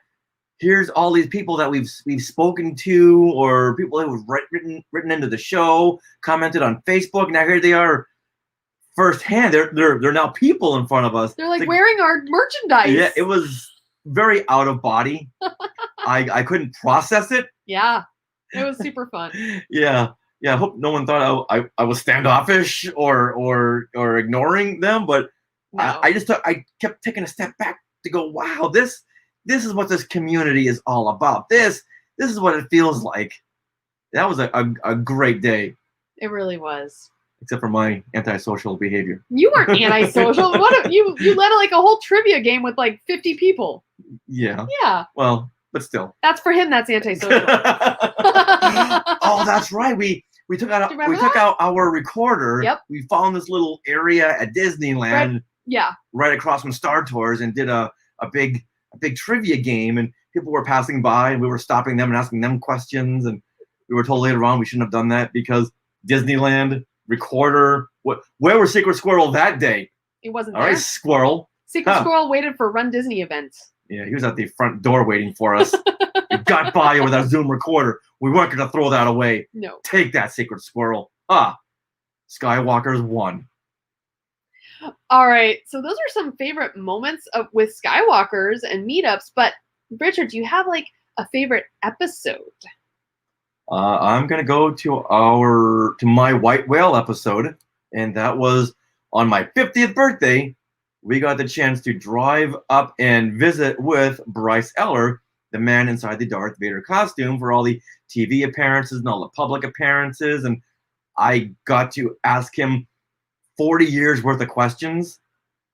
here's all these people that we've spoken to, or people who have written into the show, commented on Facebook. Now here they are, firsthand. They're now people in front of us. They're like wearing our merchandise. Yeah, it was very out of body. I couldn't process it. Yeah, it was super fun. Yeah. I hope no one thought I was standoffish or ignoring them, but No. I kept taking a step back to go, wow, this is what this community is all about. This is what it feels like. That was a great day, It really was. except for my antisocial behavior. You weren't antisocial. You led like a whole trivia game with like 50 people. Yeah. Yeah. Well, but still. That's for him. That's antisocial. Oh, that's right. We took out Do you remember we took that? out our recorder. Yep. We found this little area at Disneyland, Yeah. right across from Star Tours, and did a big trivia game. And people were passing by, and we were stopping them and asking them questions. And we were told later on we shouldn't have done that because Disneyland recorder. Where was Secret Squirrel that day? It wasn't All there. right, Squirrel. Secret Huh. Squirrel waited for Run Disney events. Yeah, he was at the front door waiting for us. We got by with our Zoom recorder. We weren't going to throw that away. No. Take that, Secret Squirrel. Skywalker's won. All right. So those are some favorite moments with Skywalkers and meetups. But Richard, do you have like a favorite episode? I'm going to go to my White Whale episode, and that was on my 50th birthday. We got the chance to drive up and visit with Bryce Eller, the man inside the Darth Vader costume, for all the TV appearances and all the public appearances. And I got to ask him 40 years worth of questions.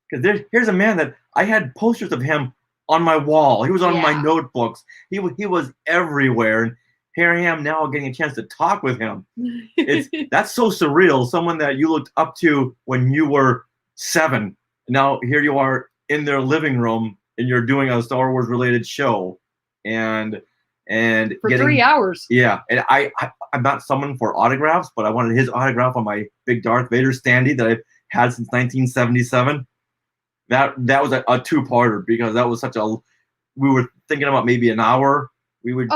Because here's a man that I had posters of him on my wall. He was on my notebooks. He was everywhere. And here I am now getting a chance to talk with him. That's so surreal. Someone that you looked up to when you were 7. Now here you are in their living room and you're doing a Star Wars related show, and For getting, 3 hours. Yeah, and I'm not someone for autographs, but I wanted his autograph on my big Darth Vader standee that I've had since 1977. That was a two-parter because that was we were thinking about maybe an hour. We would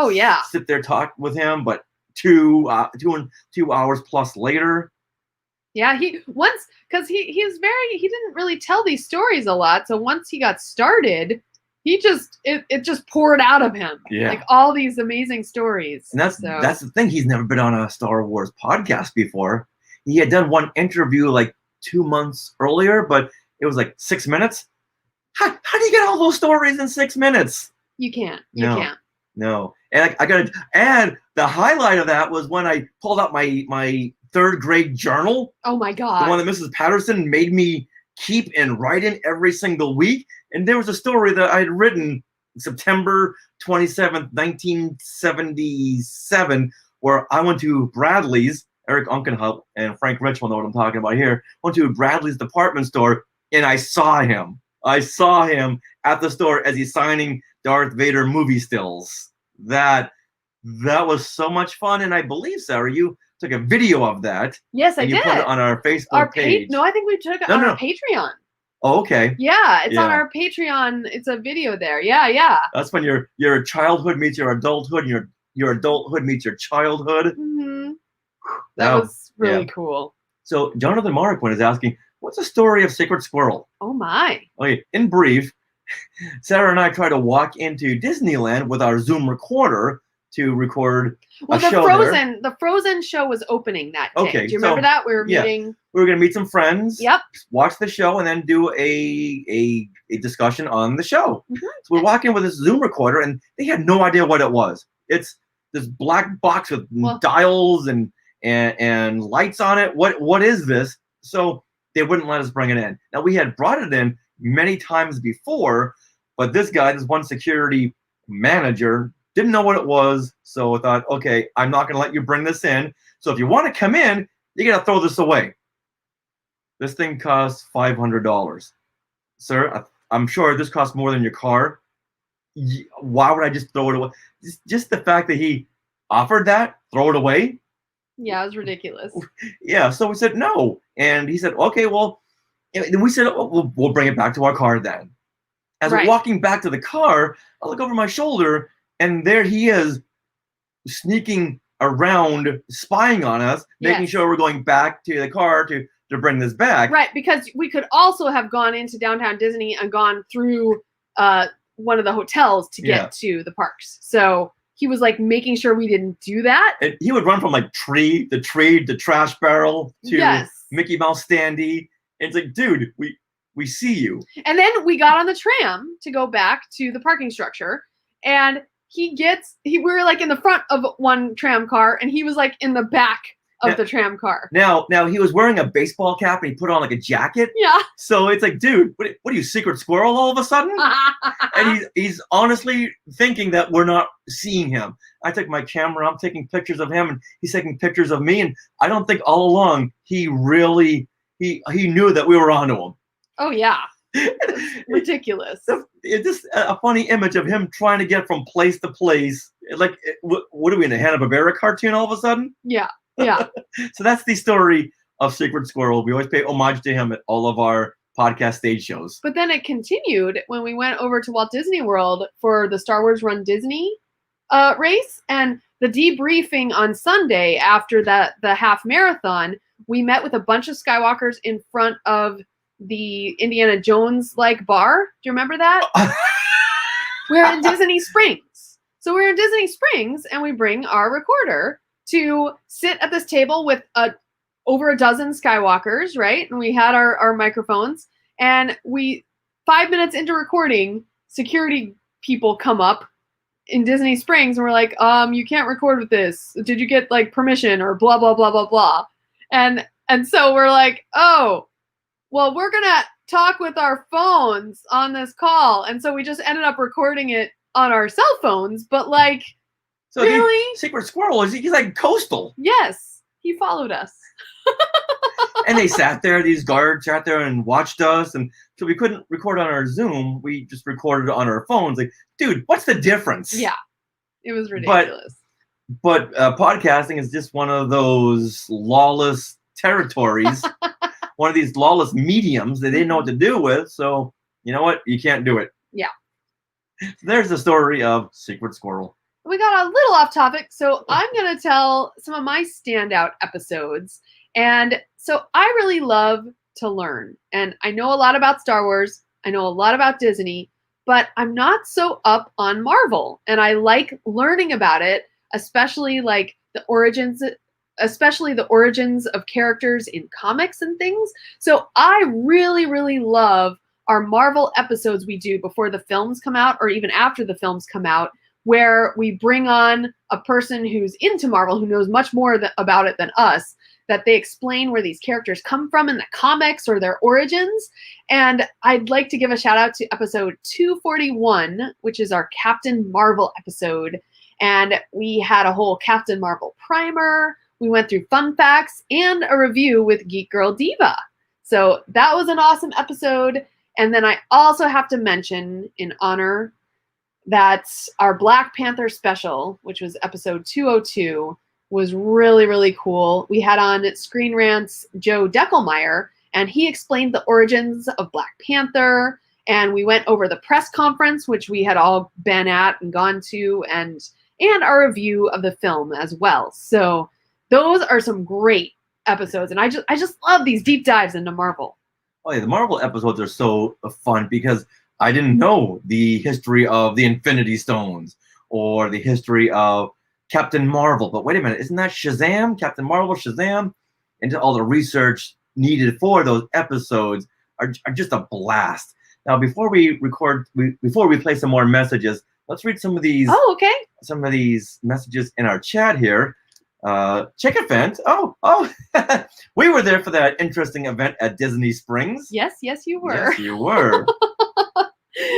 sit there talk with him, but 2 hours plus later. Yeah, he didn't really tell these stories a lot. So once he got started, it just poured out of him. Yeah. Like all these amazing stories. And that's the thing. He's never been on a Star Wars podcast before. He had done one interview like 2 months earlier, but it was like 6 minutes. How do you get all those stories in 6 minutes? You can't. You can't. No. And I got to add, the highlight of that was when I pulled out my 3rd grade journal. Oh my God. The one that Mrs. Patterson made me keep and write in every single week. And there was a story that I had written September 27th, 1977, where I went to Bradley's. Eric Unkenhut and Frank Rich will know what I'm talking about here. Went to Bradley's department store, and I saw him. I saw him at the store as he's signing Darth Vader movie stills. That was so much fun, and I believe, Sarah, you took a video of that. Yes, I did. You put it on our Facebook page. No, I think we took it on our Patreon. Oh, okay. Yeah, it's on our Patreon. It's a video there. Yeah. That's when your childhood meets your adulthood, and your adulthood meets your childhood. Mm-hmm. That was really cool. So Jonathan Marquin is asking, what's the story of Secret Squirrel? Oh my. Okay, in brief, Sarah and I tried to walk into Disneyland with our Zoom recorder to record a show there. The Frozen show was opening that day. Okay, do you remember that? We were meeting. We were going to meet some friends. Yep. Watch the show and then do a discussion on the show. Mm-hmm. So we're walking with this Zoom recorder, and they had no idea what it was. It's this black box with dials and lights on it. What is this? So they wouldn't let us bring it in. Now we had brought it in many times before, but this one security manager, didn't know what it was. So I thought, okay, I'm not going to let you bring this in. So if you want to come in, you got to throw this away. This thing costs $500. Sir, I'm sure this costs more than your car. Why would I just throw it away? Just the fact that he offered that, throw it away. Yeah, it was ridiculous. Yeah, so we said no. And he said, okay, well, and we said, we'll bring it back to our car then. As we're walking back to the car, I look over my shoulder, and there he is sneaking around, spying on us, making Yes. sure we're going back to the car to bring this back. Right, because we could also have gone into downtown Disney and gone through one of the hotels to get to the parks. So he was like making sure we didn't do that. And he would run from like tree to trash barrel to Mickey Mouse standee. And it's like, dude, we see you. And then we got on the tram to go back to the parking structure, and we were like in the front of one tram car, and he was like in the back of the tram car. Now he was wearing a baseball cap and he put on like a jacket. Yeah. So it's like, dude, what are you, secret squirrel all of a sudden? And he's honestly thinking that we're not seeing him. I took my camera, I'm taking pictures of him, and he's taking pictures of me. And I don't think all along he really, he knew that we were onto him. Oh yeah. Ridiculous. It's just a funny image of him trying to get from place to place. Like, what are we in a Hanna-Barbera cartoon all of a sudden? Yeah. Yeah. So that's the story of Secret Squirrel. We always pay homage to him at all of our podcast stage shows. But then it continued when we went over to Walt Disney World for the Star Wars Run Disney race, and the debriefing on Sunday after the half marathon. We met with a bunch of Skywalkers in front of the Indiana Jones bar. Do you remember that? We're in Disney Springs. So we're in Disney Springs, and we bring our recorder to sit at this table with over a dozen Skywalkers, right? And we had our microphones, and 5 minutes into recording, security people come up in Disney Springs, and we're like, you can't record with this. Did you get permission or blah, blah, blah, blah, blah. And so we're like, oh, well, we're going to talk with our phones on this call. And so we just ended up recording it on our cell phones, but so really? Secret Squirrel, he's like coastal. Yes, he followed us. And they sat there, these guards sat there and watched us. And so we couldn't record on our Zoom. We just recorded on our phones. Like, dude, what's the difference? Yeah, it was ridiculous. But podcasting is just one of those lawless territories, one of these lawless mediums that they didn't know what to do with. So, you know what? You can't do it. Yeah. So there's the story of Secret Squirrel. We got a little off topic, so I'm going to tell some of my standout episodes. And so I really love to learn. And I know a lot about Star Wars. I know a lot about Disney, but I'm not so up on Marvel. And I like learning about it, especially the origins of characters in comics and things. So I really, really love our Marvel episodes we do before the films come out, or even after the films come out, where we bring on a person who's into Marvel, who knows much more about it than us, that they explain where these characters come from in the comics or their origins. And I'd like to give a shout out to episode 241, which is our Captain Marvel episode. And we had a whole Captain Marvel primer. We went through fun facts and a review with Geek Girl Diva. So that was an awesome episode. And then I also have to mention, in honor, that our Black Panther special, which was episode 202, was really, really cool. We had on Screen Rant's Joe Deckelmeyer, and he explained the origins of Black Panther. And we went over the press conference, which we had all been at and gone to, and our review of the film as well. So those are some great episodes, and I just love these deep dives into Marvel. Oh yeah, the Marvel episodes are so fun because I didn't know the history of the Infinity Stones or the history of Captain Marvel. But wait a minute, isn't that Shazam? Captain Marvel, Shazam? And all the research needed for those episodes are just a blast. Now, before we play some more messages, let's read some of these. Oh, okay. Some of these messages in our chat here. Chicken Fence. Oh, we were there for that interesting event at Disney Springs. Yes, you were. Yes, you were.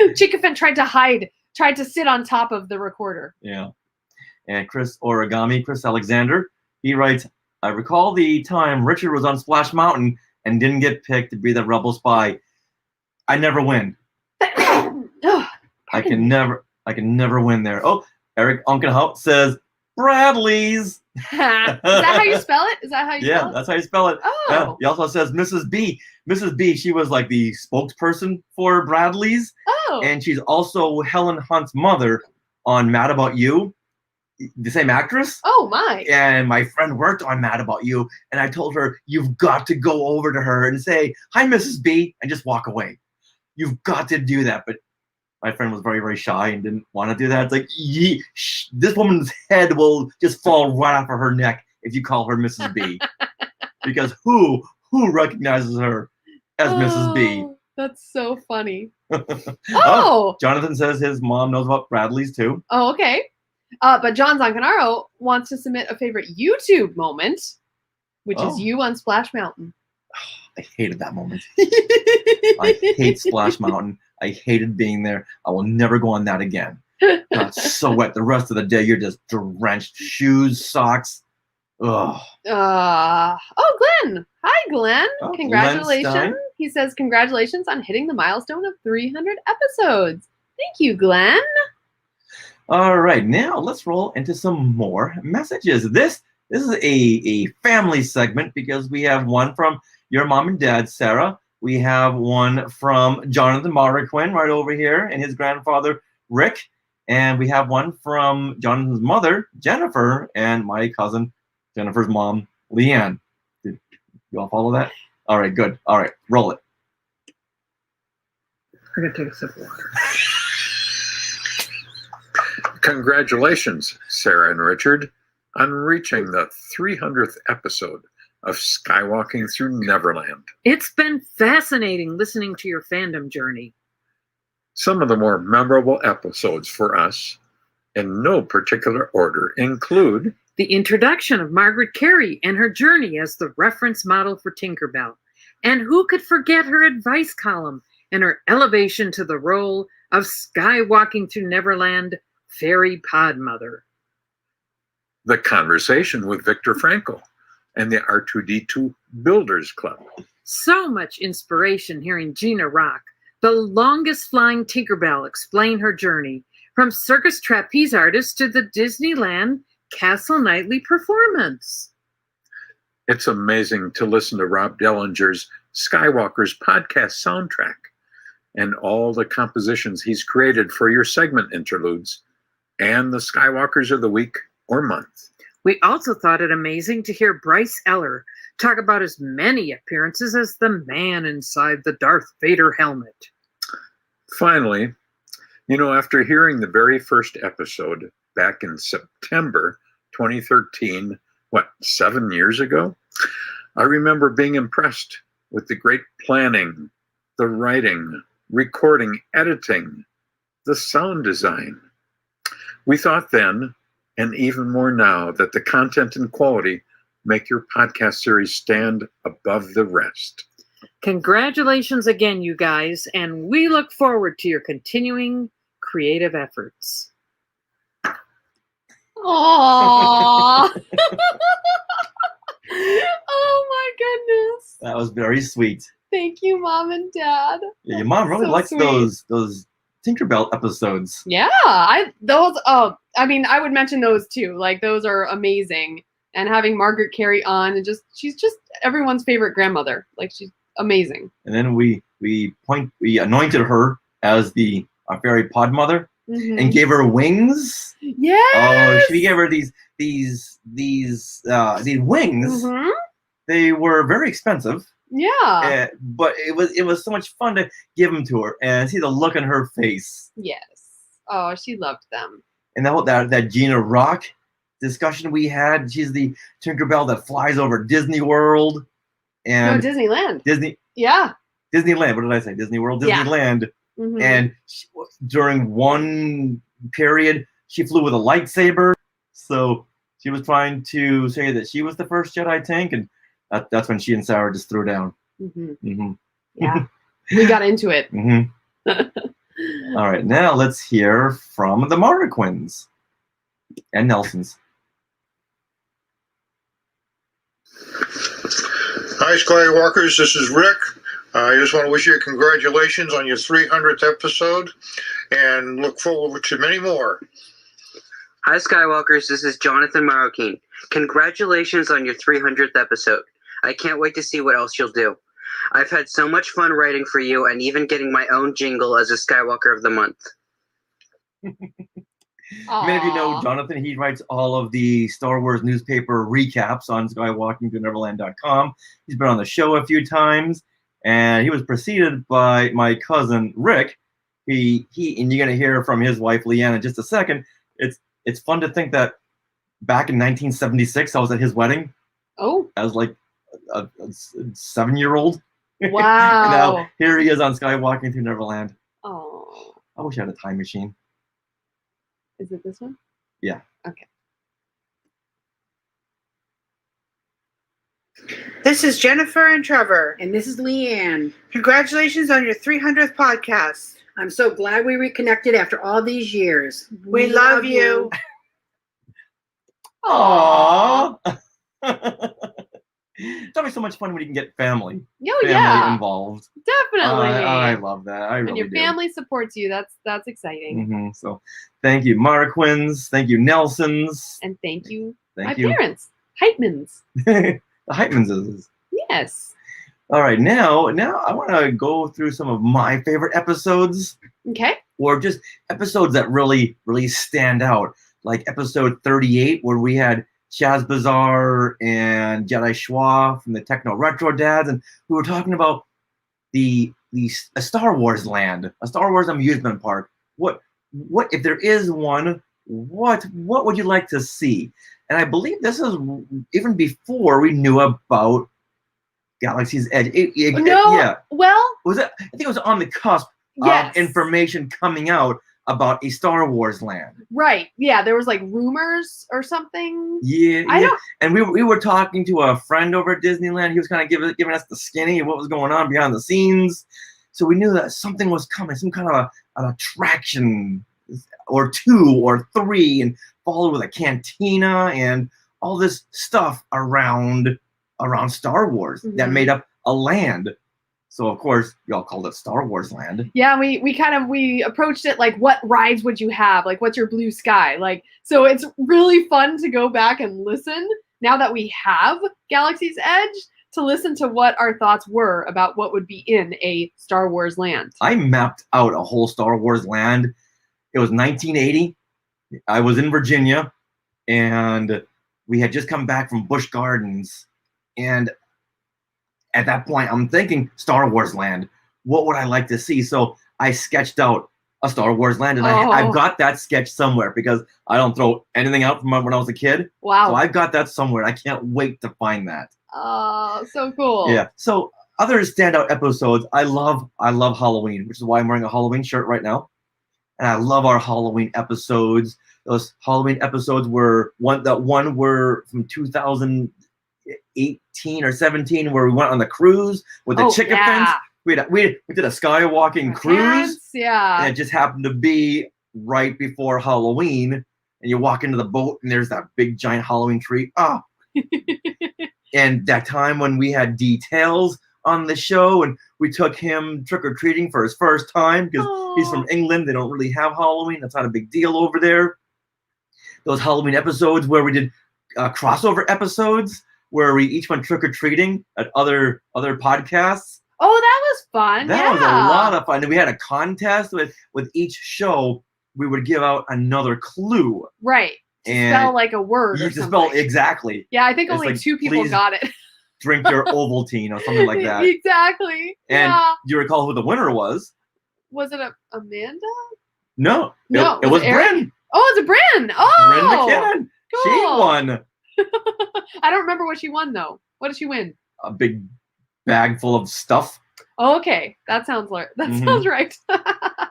Chickafin tried to sit on top of the recorder. Yeah. And Chris Alexander, he writes, I recall the time Richard was on Splash Mountain and didn't get picked to be the rebel spy. I never win. I can never win there. Oh, Eric Unkenhout says Bradley's. Is that how you spell it? Spell it? Yeah, that's how you spell it. Oh. He also says Mrs. B. Mrs. B, she was like the spokesperson for Bradley's. Oh. And she's also Helen Hunt's mother on Mad About You, the same actress. Oh my. And my friend worked on Mad About You, and I told her, you've got to go over to her and say, hi, Mrs. B, and just walk away. You've got to do that. But my friend was very, very shy and didn't want to do that. It's like, this woman's head will just fall right off of her neck if you call her Mrs. B. Because who recognizes her as Mrs. B? That's so funny. Oh, Jonathan says his mom knows about Bradley's too. Oh, okay. But John Zancanaro wants to submit a favorite YouTube moment, which is you on Splash Mountain. I hated that moment. I hate Splash Mountain. I hated being there. I will never go on that again. Got so wet. The rest of the day, you're just drenched. Shoes, socks. Ugh. Glenn. Hi, Glenn. Oh, Congratulations. Glenn Stein. He says, congratulations on hitting the milestone of 300 episodes. Thank you, Glenn. All right, now let's roll into some more messages. This is a family segment because we have one from your mom and dad, Sarah. We have one from Jonathan Marquin right over here and his grandfather, Rick. And we have one from Jonathan's mother, Jennifer, and my cousin, Jennifer's mom, Leanne. Did you all follow that? All right, good. All right, roll it. I'm going to take a sip of water. Congratulations, Sarah and Richard, on reaching the 300th episode of Skywalking Through Neverland. It's been fascinating listening to your fandom journey. Some of the more memorable episodes for us, in no particular order, include the introduction of Margaret Carey and her journey as the reference model for Tinkerbell. And who could forget her advice column and her elevation to the role of Skywalking Through Neverland Fairy Podmother. the conversation with Victor Frankl and the R2D2 Builders Club. So much inspiration hearing Gina Rock, the longest flying Tinkerbell, explain her journey from circus trapeze artist to the Disneyland Castle Nightly performance. It's amazing to listen to Rob Dellinger's Skywalker's podcast soundtrack and all the compositions he's created for your segment interludes and the Skywalkers of the week or month. We also thought it amazing to hear Bryce Eller talk about as many appearances as the man inside the Darth Vader helmet. Finally, after hearing the very first episode back in September 2013, 7 years ago, I remember being impressed with the great planning, the writing, recording, editing, the sound design. We thought then, and even more now, that the content and quality make your podcast series stand above the rest. Congratulations again, you guys, and we look forward to your continuing creative efforts. Aww. Oh my goodness. That was very sweet. Thank you, Mom and Dad. Yeah, your mom really So likes sweet. those Tinkerbell episodes. Yeah, I would mention those too. Like, those are amazing. And having Margaret Carey on, and she's just everyone's favorite grandmother. Like, she's amazing. And then we anointed her as the fairy pod mother and gave her wings. Yes. Oh, she gave her these wings. Mhm. They were very expensive. Yeah. But it was so much fun to give them to her and see the look on her face. Yes. Oh, she loved them. And that Gina Rock discussion we had. She's the Tinkerbell that flies over Disney World and Disneyland. Disney. Yeah. Disneyland. What did I say? Disney World. Yeah. Disneyland. Mhm. And during one period, she flew with a lightsaber. So she was trying to say that she was the first Jedi tank, and that's when she and Sarah just threw down. Yeah. We got into it. All right, now let's hear from the Marquins and Nelsons. Hi, Skywalkers. This is Rick. I just want to wish you congratulations on your 300th episode and look forward to many more. Hi, Skywalkers. This is Jonathan Marroquin. Congratulations on your 300th episode. I can't wait to see what else you'll do. I've had so much fun writing for you and even getting my own jingle as a Skywalker of the Month. Many of you know Aw. Jonathan. He writes all of the Star Wars newspaper recaps on skywalkingtoneverland.com. He's been on the show a few times, and he was preceded by my cousin Rick. He and you're gonna hear from his wife Leanne in just a second. It's fun to think that back in 1976, I was at his wedding. Oh. I was like a 7-year-old. Wow. And now here he is on Skywalking Through Neverland. Oh. I wish I had a time machine. Is it this one? Yeah. Okay. This is Jennifer and Trevor. And this is Leanne. Congratulations on your 300th podcast. I'm so glad we reconnected after all these years. We love you. Aww. It's always so much fun when you can get family involved. Definitely. I love that. I and really your do. family supports you. That's exciting. Mhm. So thank you, Marquins. Thank you, Nelsons. And thank you, Thank my you. parents, Heitmans. The Heitmanses. Yes. All right, now I want to go through some of my favorite episodes. Okay. Or just episodes that really stand out. Like episode 38, where we had Chaz Bazaar and Jedi Schwa from the Techno Retro Dads, and we were talking about a Star Wars land, a Star Wars amusement park. What if there is one? What would you like to see? And I believe this is even before we knew about Galaxy's Edge. Yeah. Well, I think it was on the cusp yes. of information coming out about a Star Wars land. Right. Yeah. There was like rumors or something. Yeah. I don't. And we were talking to a friend over at Disneyland. He was kind of giving us the skinny of what was going on behind the scenes. So we knew that something was coming, some kind of an attraction or 2 or 3, and followed with a cantina and all this stuff around Star Wars that made up a land. So of course we all called it Star Wars Land. Yeah, we approached it like, what rides would you have? Like, what's your blue sky? Like, so it's really fun to go back and listen now that we have Galaxy's Edge, to listen to what our thoughts were about what would be in a Star Wars land. I mapped out a whole Star Wars land. It was 1980. I was in Virginia, and we had just come back from Busch Gardens, and at that point, I'm thinking Star Wars land. What would I like to see? So I sketched out a Star Wars land, and I've got that sketch somewhere because I don't throw anything out from when I was a kid. Wow. So I've got that somewhere. I can't wait to find that. Oh, so cool. Yeah. So other standout episodes, I love Halloween, which is why I'm wearing a Halloween shirt right now. And I love our Halloween episodes. Those Halloween episodes were were from 2018 or 17, where we went on the cruise with the chicken fence. We did a skywalking cruise. Yeah. And it just happened to be right before Halloween. And you walk into the boat and there's that big giant Halloween tree. Oh. And that time when we had Details on the show and we took him trick-or-treating for his first time because he's from England. They don't really have Halloween. That's not a big deal over there. Those Halloween episodes where we did crossover episodes where we each went trick-or-treating at other podcasts. Oh, that was fun. That was a lot of fun. And we had a contest with each show. We would give out another clue. Right. And spell like a word. You or have to something. spell exactly. Yeah, I think It's only like, 2 people please got it. Drink your Ovaltine or something like that. Exactly. And yeah. do you recall who the winner was? Was it Amanda? No. No. It was Eric? Bryn. Oh, it's a Bryn. Oh. Bryn McKinnon. Cool. She won I don't remember what she won though. What did she win? a big bag full of stuff. Oh, okay. That sounds sounds right.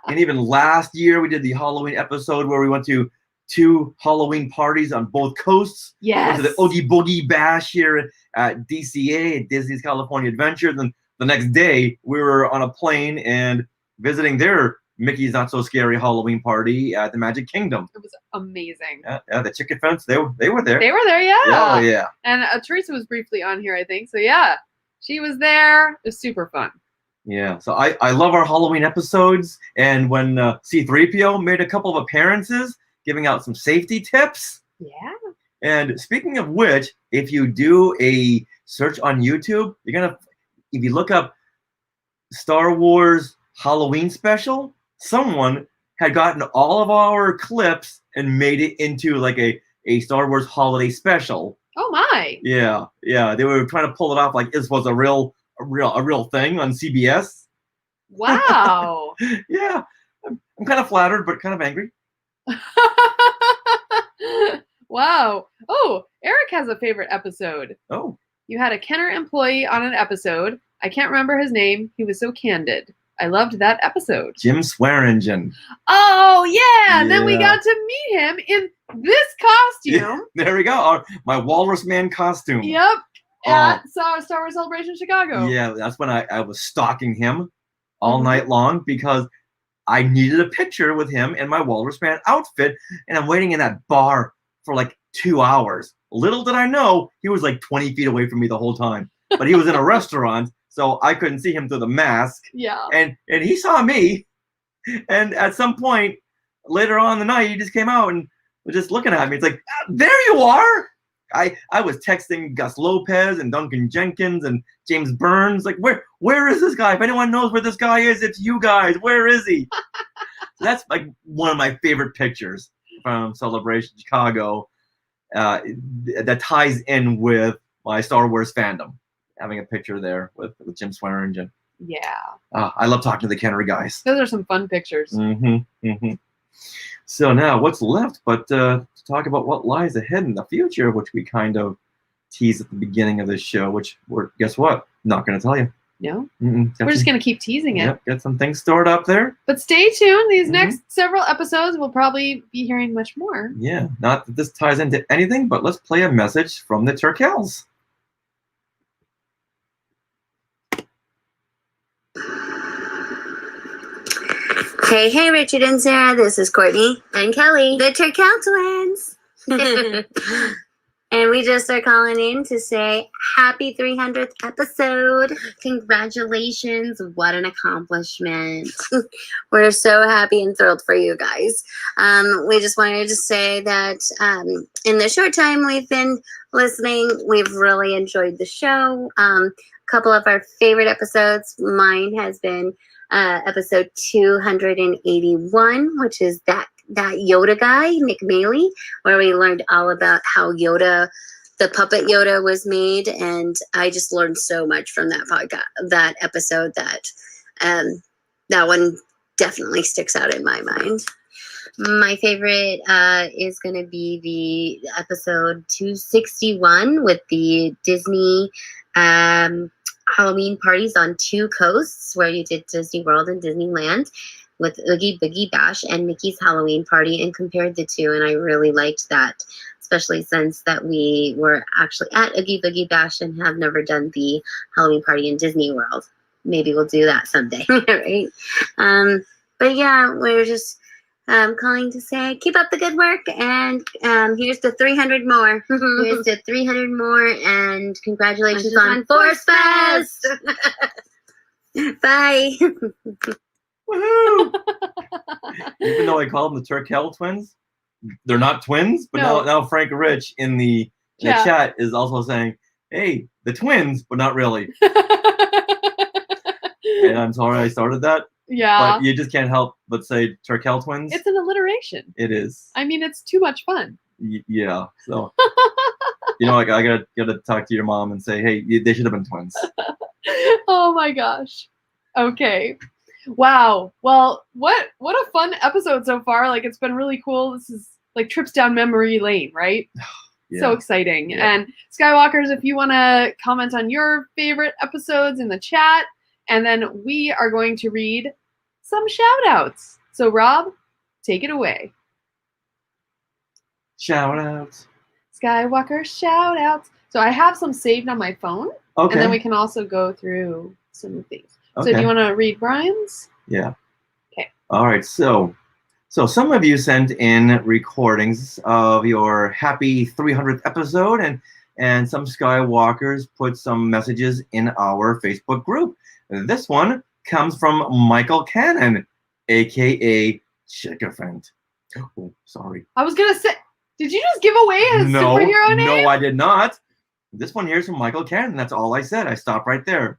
And even last year, we did the Halloween episode where we went to 2 Halloween parties on both coasts. Yes. Went to the Oogie Boogie Bash here at DCA, at Disney's California Adventure. Then the next day, we were on a plane and visiting their Mickey's Not So Scary Halloween party at the Magic Kingdom. It was amazing. Yeah, the chicken fence, they were there. They were there, yeah. Oh, yeah. And Teresa was briefly on here, I think. So, yeah, she was there. It was super fun. Yeah, so I love our Halloween episodes. And when C-3PO made a couple of appearances, giving out some safety tips. Yeah. And speaking of which, if you do a search on YouTube, if you look up Star Wars Halloween special, someone had gotten all of our clips and made it into like a Star Wars holiday special. Oh my. Yeah, yeah. They were trying to pull it off like this was a real thing on CBS. Wow. Yeah. I'm kind of flattered, but kind of angry. Wow. Oh, Eric has a favorite episode. Oh. You had a Kenner employee on an episode. I can't remember his name. He was so candid. I loved that episode. Jim Swearingen. Oh, yeah. And then we Yeah. got to meet him in this costume. There we go. My Walrus Man costume. Yep. At Star Wars Celebration Chicago. Yeah, that's when I was stalking him all night long because I needed a picture with him in my Walrus Man outfit, and I'm waiting in that bar for like 2 hours. Little did I know he was like 20 feet away from me the whole time, but he was in a restaurant, so I couldn't see him through the mask. Yeah. And he saw me, and at some point later on in the night, he just came out and was just looking at me. It's like, there you are. I was texting Gus Lopez and Duncan Jenkins and James Burns. Like, where is this guy? If anyone knows where this guy is, it's you guys. Where is he? So that's like one of my favorite pictures from Celebration Chicago that ties in with my Star Wars fandom. Having a picture there with Jim Swearingen. Yeah. I love talking to the Kennery guys. Those are some fun pictures. So now what's left but to talk about what lies ahead in the future, which we kind of teased at the beginning of this show, which we're, guess what? Not going to tell you. No? We're just going to keep teasing it. Yep, get some things stored up there. But stay tuned. These next several episodes, we'll probably be hearing much more. Yeah, not that this ties into anything, but let's play a message from the Turkells. Hey, Richard and Sarah. This is Courtney and Kelly, the Turkel twins. And we just are calling in to say happy 300th episode. Congratulations. What an accomplishment. We're so happy and thrilled for you guys. We just wanted to say that in the short time we've been listening, we've really enjoyed the show. A couple of our favorite episodes. Mine has been episode 281, which is that Yoda guy, Nick Maley, where we learned all about how Yoda, the puppet Yoda, was made, and I just learned so much from that podcast, that episode, that that one definitely sticks out in my mind. My favorite is going to be the episode 261 with the Disney Halloween parties on two coasts, where you did Disney World and Disneyland, with Oogie Boogie Bash and Mickey's Halloween Party, and compared the two, and I really liked that, especially since that we were actually at Oogie Boogie Bash and have never done the Halloween Party in Disney World. Maybe we'll do that someday, right? But yeah, we're just calling to say keep up the good work, and here's to 300 more. Here's to 300 more, and congratulations on Force Fest! Bye! Woohoo! Even though I call them the Turkel twins, they're not twins. But No. now Frank Rich in the chat is also saying, "Hey, the twins, but not really." And I'm sorry I started that. Yeah. But you just can't help but say Turkel twins. It's an alliteration. It is. I mean, it's too much fun. Yeah. So I gotta talk to your mom and say, hey, they should have been twins. Oh my gosh. Okay. Wow. Well, what a fun episode so far. Like, it's been really cool. This is like trips down memory lane, right? So exciting. Yeah. And Skywalkers, if you want to comment on your favorite episodes in the chat, and then we are going to read some shout outs. So Rob, take it away. Shout outs. Skywalker shout outs. So I have some saved on my phone. Okay. And then we can also go through some of these. So do Okay. you want to read Brian's? Yeah. Okay. All right. So some of you sent in recordings of your happy 300th episode, and some Skywalkers put some messages in our Facebook group. This one comes from Michael Cannon, aka Chickafant. Oh, sorry. I was going to say, did you just give away his superhero name? No, I did not. This one here is from Michael Cannon. That's all I said. I stopped right there.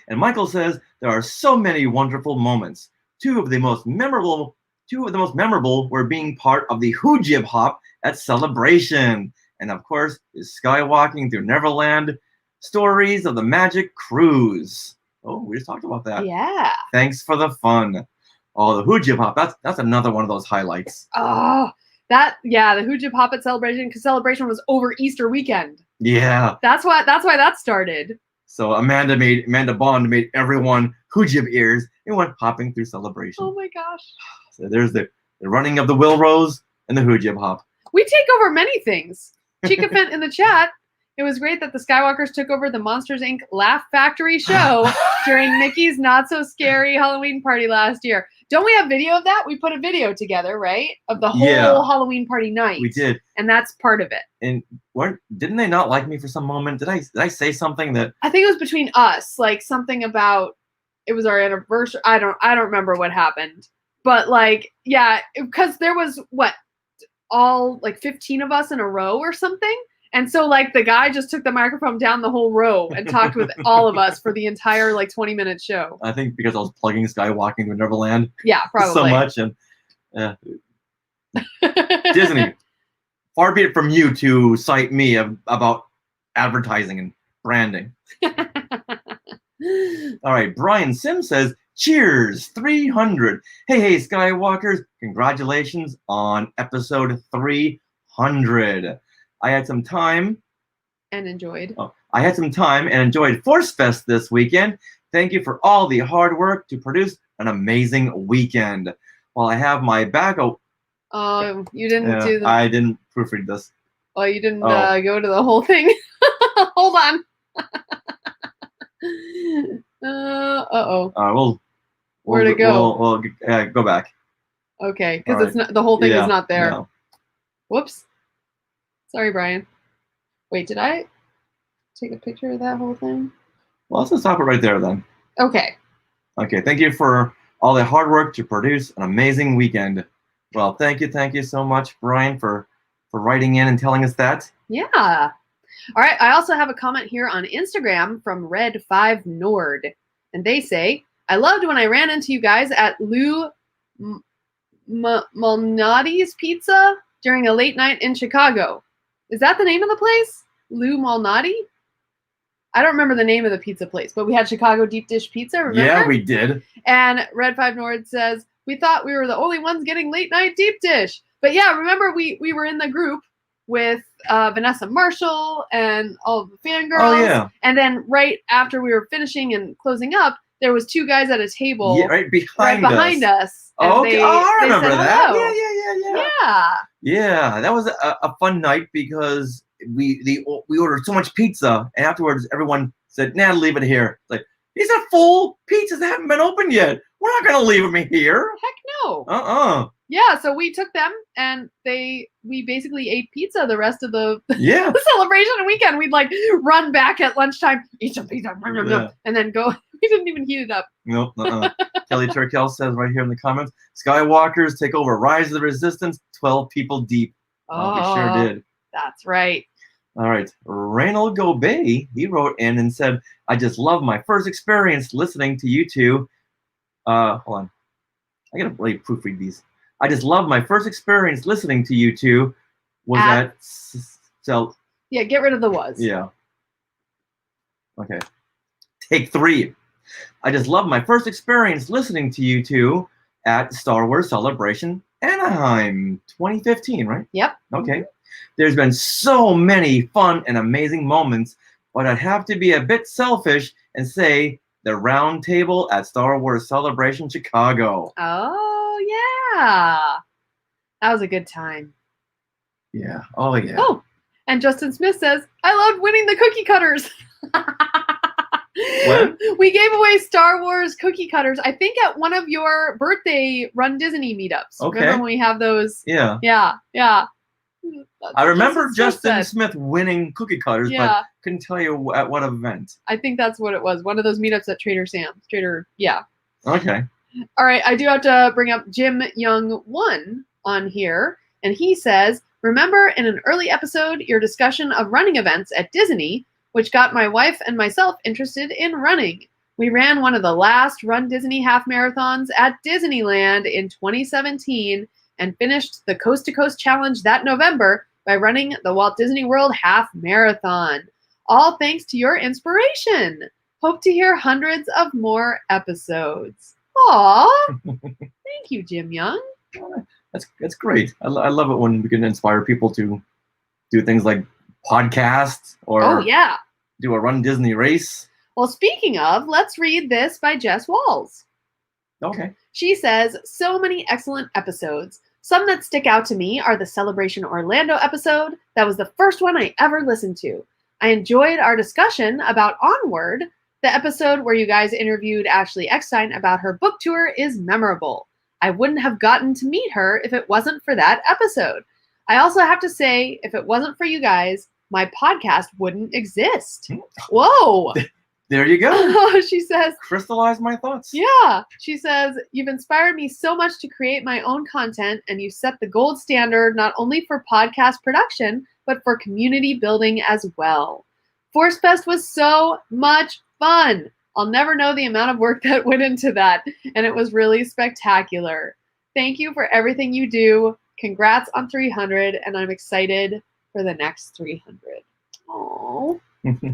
And Michael says, there are so many wonderful moments. Two of the most memorable two of the most memorable were being part of the Hoojib Hop at Celebration, and of course, is Skywalking Through Neverland, Stories of the Magic Cruise. Oh, we just talked about that. Yeah. Thanks for the fun. Oh, the Hoojib Hop, that's another one of those highlights. Oh, the Hoojib Hop at Celebration, because Celebration was over Easter weekend. Yeah. That's why that started. So Amanda Bond made everyone Hoojib ears and went hopping through Celebration. Oh my gosh. So there's the running of the Wilrose and the Hoojib Hop. We take over many things. Chica Fent in the chat. It was great that the Skywalkers took over the Monsters Inc. Laugh Factory show during Mickey's Not So Scary Halloween party last year. Don't we have video of that? We put a video together, right? Of the whole Halloween party night. We did. And that's part of it. And didn't they not like me for some moment? Did I say something that I think it was between us, like something about it was our anniversary. I don't remember what happened. But like, yeah, because there was all like 15 of us in a row or something. And so like the guy just took the microphone down the whole row and talked with all of us for the entire like 20-minute show. I think because I was plugging Skywalking Through Neverland Yeah, probably. so much. And Disney, far be it from you to cite me about advertising and branding. All right, Brian Sims says, cheers, 300. Hey, Skywalkers, congratulations on episode 300. I had some time. And enjoyed. I had some time and enjoyed Force Fest this weekend. Thank you for all the hard work to produce an amazing weekend. While I have my back... You didn't do the... I didn't proofread this. Oh, you didn't go to the whole thing? Hold on. Where'd it go? We'll go back. Okay, because it's not the whole thing is not there. No. Whoops. Sorry, Brian. Wait, did I take a picture of that whole thing? Well, let's just stop it right there then. Okay. Okay, thank you for all the hard work to produce an amazing weekend. Well, thank you so much, Brian, for writing in and telling us that. Yeah. All right, I also have a comment here on Instagram from Red5Nord, and they say, I loved when I ran into you guys at Lou Malnati's Pizza during a late night in Chicago. Is that the name of the place? Lou Malnati? I don't remember the name of the pizza place, but we had Chicago deep dish pizza, remember? Yeah, we did. And Red5Nord says, we thought we were the only ones getting late night deep dish. But yeah, remember we were in the group with Vanessa Marshall and all of the fangirls. Oh, yeah. And then right after we were finishing and closing up, there was two guys at a table right behind us. Oh, okay. I remember that. Yeah. Yeah, that was a fun night because we ordered so much pizza, and afterwards everyone said, "Nah, leave it here." Like, these are full pizzas that haven't been opened yet. We're not gonna leave them here. Heck no. Yeah, so we took them and we basically ate pizza the rest of the celebration weekend. We'd like run back at lunchtime, eat some pizza, and then go. We didn't even heat it up. Nope. Kelly Turkel says right here in the comments, Skywalkers take over Rise of the Resistance, 12 people deep. We sure did. That's right. All right. Reynold Gobey, he wrote in and said, I just love my first experience listening to you two. Hold on. I gotta really proofread these. I just love my first experience listening to you two was Yeah, get rid of the was. Yeah. Okay. Take 3. I just love my first experience listening to you two at Star Wars Celebration Anaheim 2015, right? Yep. Okay. There's been so many fun and amazing moments, but I'd have to be a bit selfish and say the round table at Star Wars Celebration Chicago. Oh, yeah. That was a good time. Yeah. Oh, yeah. Oh, and Justin Smith says, I loved winning the cookie cutters. What? We gave away Star Wars cookie cutters, I think at one of your birthday Run Disney meetups. Okay. Remember when we have those? Yeah. Yeah. I remember Justin Smith winning cookie cutters, Yeah. but couldn't tell you at what event. I think that's what it was. One of those meetups at Trader Sam's. Yeah. Okay. All right, I do have to bring up Jim Young 1 on here, and he says, remember in an early episode your discussion of running events at Disney, which got my wife and myself interested in running. We ran one of the last Run Disney half marathons at Disneyland in 2017 and finished the Coast to Coast Challenge that November by running the Walt Disney World half marathon. All thanks to your inspiration. Hope to hear hundreds of more episodes. Aw, thank you, Jim Young. That's great. I love it when we can inspire people to do things like podcasts or do a Run Disney race. Well, speaking of, let's read this by Jess Walls. Okay. She says, so many excellent episodes. Some that stick out to me are the Celebration Orlando episode. That was the first one I ever listened to. I enjoyed our discussion about Onward. The episode where you guys interviewed Ashley Eckstein about her book tour is memorable. I wouldn't have gotten to meet her if it wasn't for that episode. I also have to say, if it wasn't for you guys, my podcast wouldn't exist. Whoa. There you go. She says, crystallize my thoughts. Yeah. She says, you've inspired me so much to create my own content, and you set the gold standard not only for podcast production, but for community building as well. Force Fest was so much fun. I'll never know the amount of work that went into that, and it was really spectacular. Thank you for everything you do. Congrats on 300, and I'm excited for the next 300. Oh.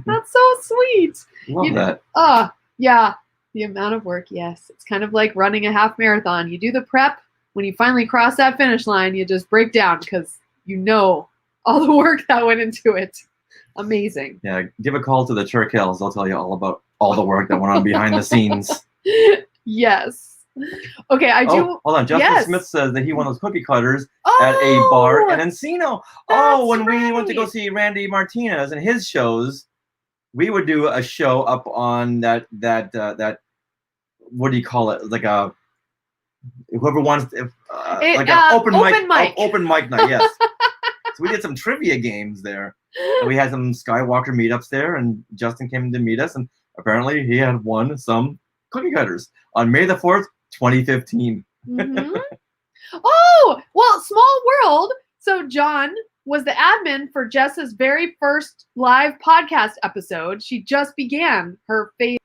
That's so sweet. Love that. Yeah. The amount of work, yes. It's kind of like running a half marathon. You do the prep. When you finally cross that finish line, you just break down because you know all the work that went into it. Amazing. Yeah, give a call to the Turkells. They'll tell you all about all the work that went on behind the scenes. Yes. Okay, I do. Oh, hold on. Justin yes. Smith says that he won those cookie cutters at a bar in Encino. Oh, when we went to go see Randy Martinez and his shows, we would do a show up on that what do you call it? Like a whoever wants like an open mic night. Yes. So we did some trivia games there. And we had some Skywalker meetups there, and Justin came to meet us, and apparently he had won some cookie cutters on May the 4th, 2015. Mm-hmm. Oh, well, small world. So John was the admin for Jess's very first live podcast episode. She just began her the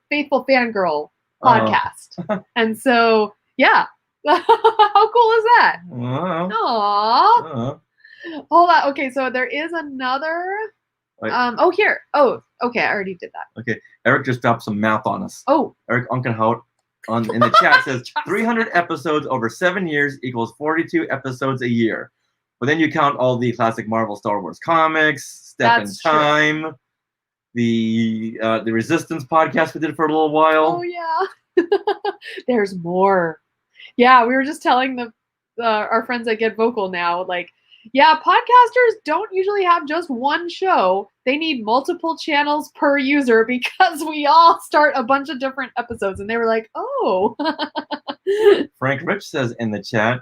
Faithful Fangirl podcast. And so, yeah. How cool is that? Aww. Hold on. Okay, so there is another. Here. Oh, okay. I already did that. Okay. Eric just dropped some math on us. Oh. Eric Unkenhout in the chat says 300 episodes over 7 years equals 42 episodes a year. But then you count all the classic Marvel Star Wars comics, Step in Time, the Resistance podcast we did for a little while. Oh, yeah. There's more. Yeah, we were just telling our friends at Get Vocal now, like, yeah, podcasters don't usually have just one show. They need multiple channels per user because we all start a bunch of different episodes. And they were like, oh. Frank Rich says in the chat,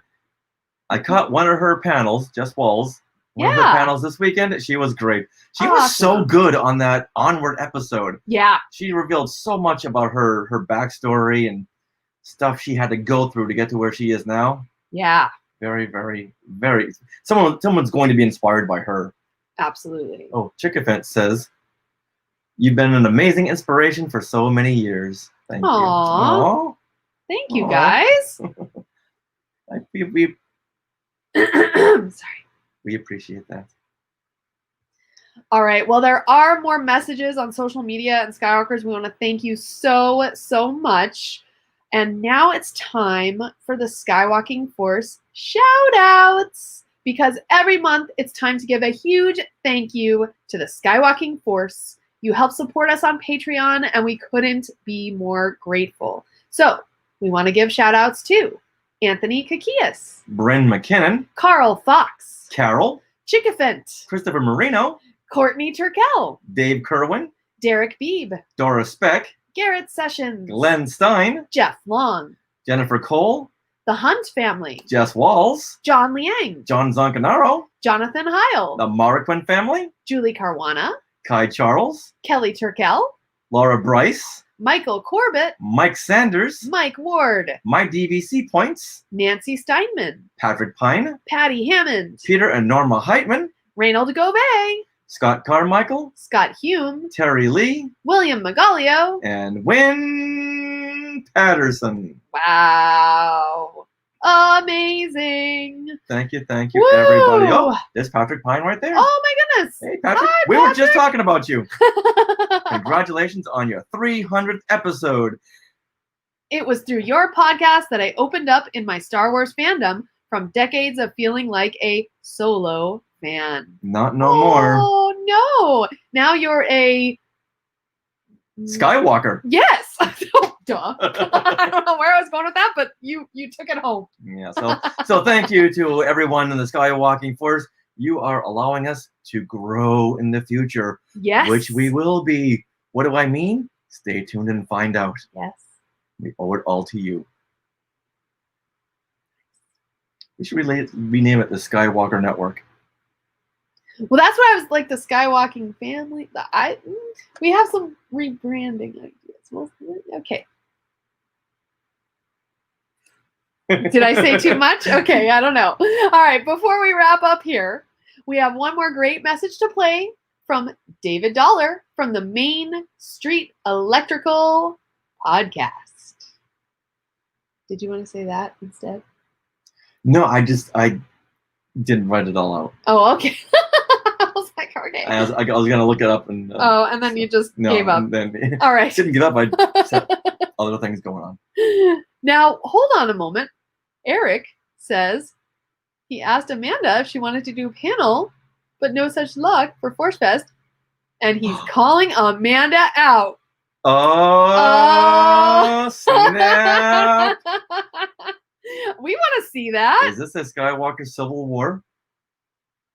I caught one of her panels, Jess Walls, one of her panels this weekend. She was great. She was so good on that Onward episode. Yeah. She revealed so much about her backstory and stuff she had to go through to get to where she is now. Yeah. Very, very, very. Someone's going to be inspired by her. Absolutely. Oh, Chickafent says, you've been an amazing inspiration for so many years. Thank you. Aww. Thank you, guys. Sorry. We appreciate that. All right. Well, there are more messages on social media, and Skywalkers, we want to thank you so, so much. And now it's time for the Skywalking Force shout-outs. Because every month, it's time to give a huge thank you to the Skywalking Force. You help support us on Patreon, and we couldn't be more grateful. So we want to give shout-outs to Anthony Kakias, Bryn McKinnon, Carl Fox, Carol, Chickafent, Christopher Marino, Courtney Turkel, Dave Kerwin, Derek Beebe, Dora Speck, Garrett Sessions, Glenn Stein, Jeff Long, Jennifer Cole, The Hunt Family, Jess Walls, John Liang, John Zoncanaro, Jonathan Heil, the Mariquin family, Julie Caruana, Kai Charles, Kelly Turkel, Laura Bryce, Michael Corbett, Mike Sanders, Mike Ward, My DVC Points, Nancy Steinman, Patrick Pine, Patty Hammond, Peter and Norma Heitman, Reynold Gobey, Scott Carmichael, Scott Hume, Terry Lee, William Magalio, and Wynn Patterson. Wow. Amazing. Thank you, everybody. Woo! Oh, there's Patrick Pine right there. Oh my goodness. Hey, Patrick. Hi, We were just Patrick. talking about you. Congratulations on your 300th episode. It was through your podcast that I opened up in my Star Wars fandom from decades of feeling like a solo fan. Not no more. Oh, no. Now you're a Skywalker. Yes. Oh, duh. I don't know where I was going with that, but you took it home. Yeah, so thank you to everyone in the Skywalking Force. You are allowing us to grow in the future. Yes. Which we will be. What do I mean? Stay tuned and find out. Yes. We owe it all to you. We should rename it the Skywalker Network. Well, that's what I was like, the Skywalking family. We have some rebranding ideas. Okay. Did I say too much? Okay, I don't know. All right, before we wrap up here, we have one more great message to play from David Dollar from the Main Street Electrical Podcast. Did you want to say that instead? No, I didn't write it all out. Oh, okay. I was like, okay. I was gonna look it up and. And then you just gave up. Then All right. Didn't give up. I just had other things going on. Now, hold on a moment. Eric says he asked Amanda if she wanted to do a panel, but no such luck for Force Fest, and he's calling Amanda out. Oh, snap! We want to see that. Is this a Skywalker Civil War?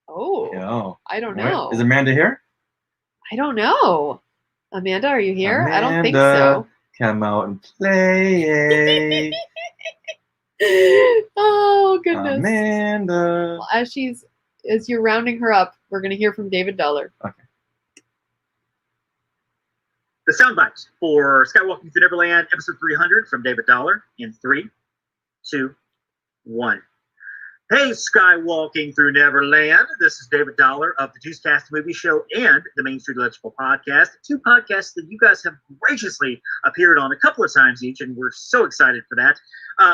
Oh, Yeah. I don't Right. know. Is Amanda here? I don't know. Amanda, are you here? I don't think so. Come out and play. Oh goodness. Amanda. Well, as you're rounding her up, we're gonna hear from David Dollar. Okay. The sound bites for Skywalking Through Neverland, episode 300 from David Dollar in 3, 2, 1. Hey, Skywalking Through Neverland. This is David Dollar of the Juicecast Movie Show and the Main Street Electrical Podcast. 2 podcasts that you guys have graciously appeared on a couple of times each, and we're so excited for that.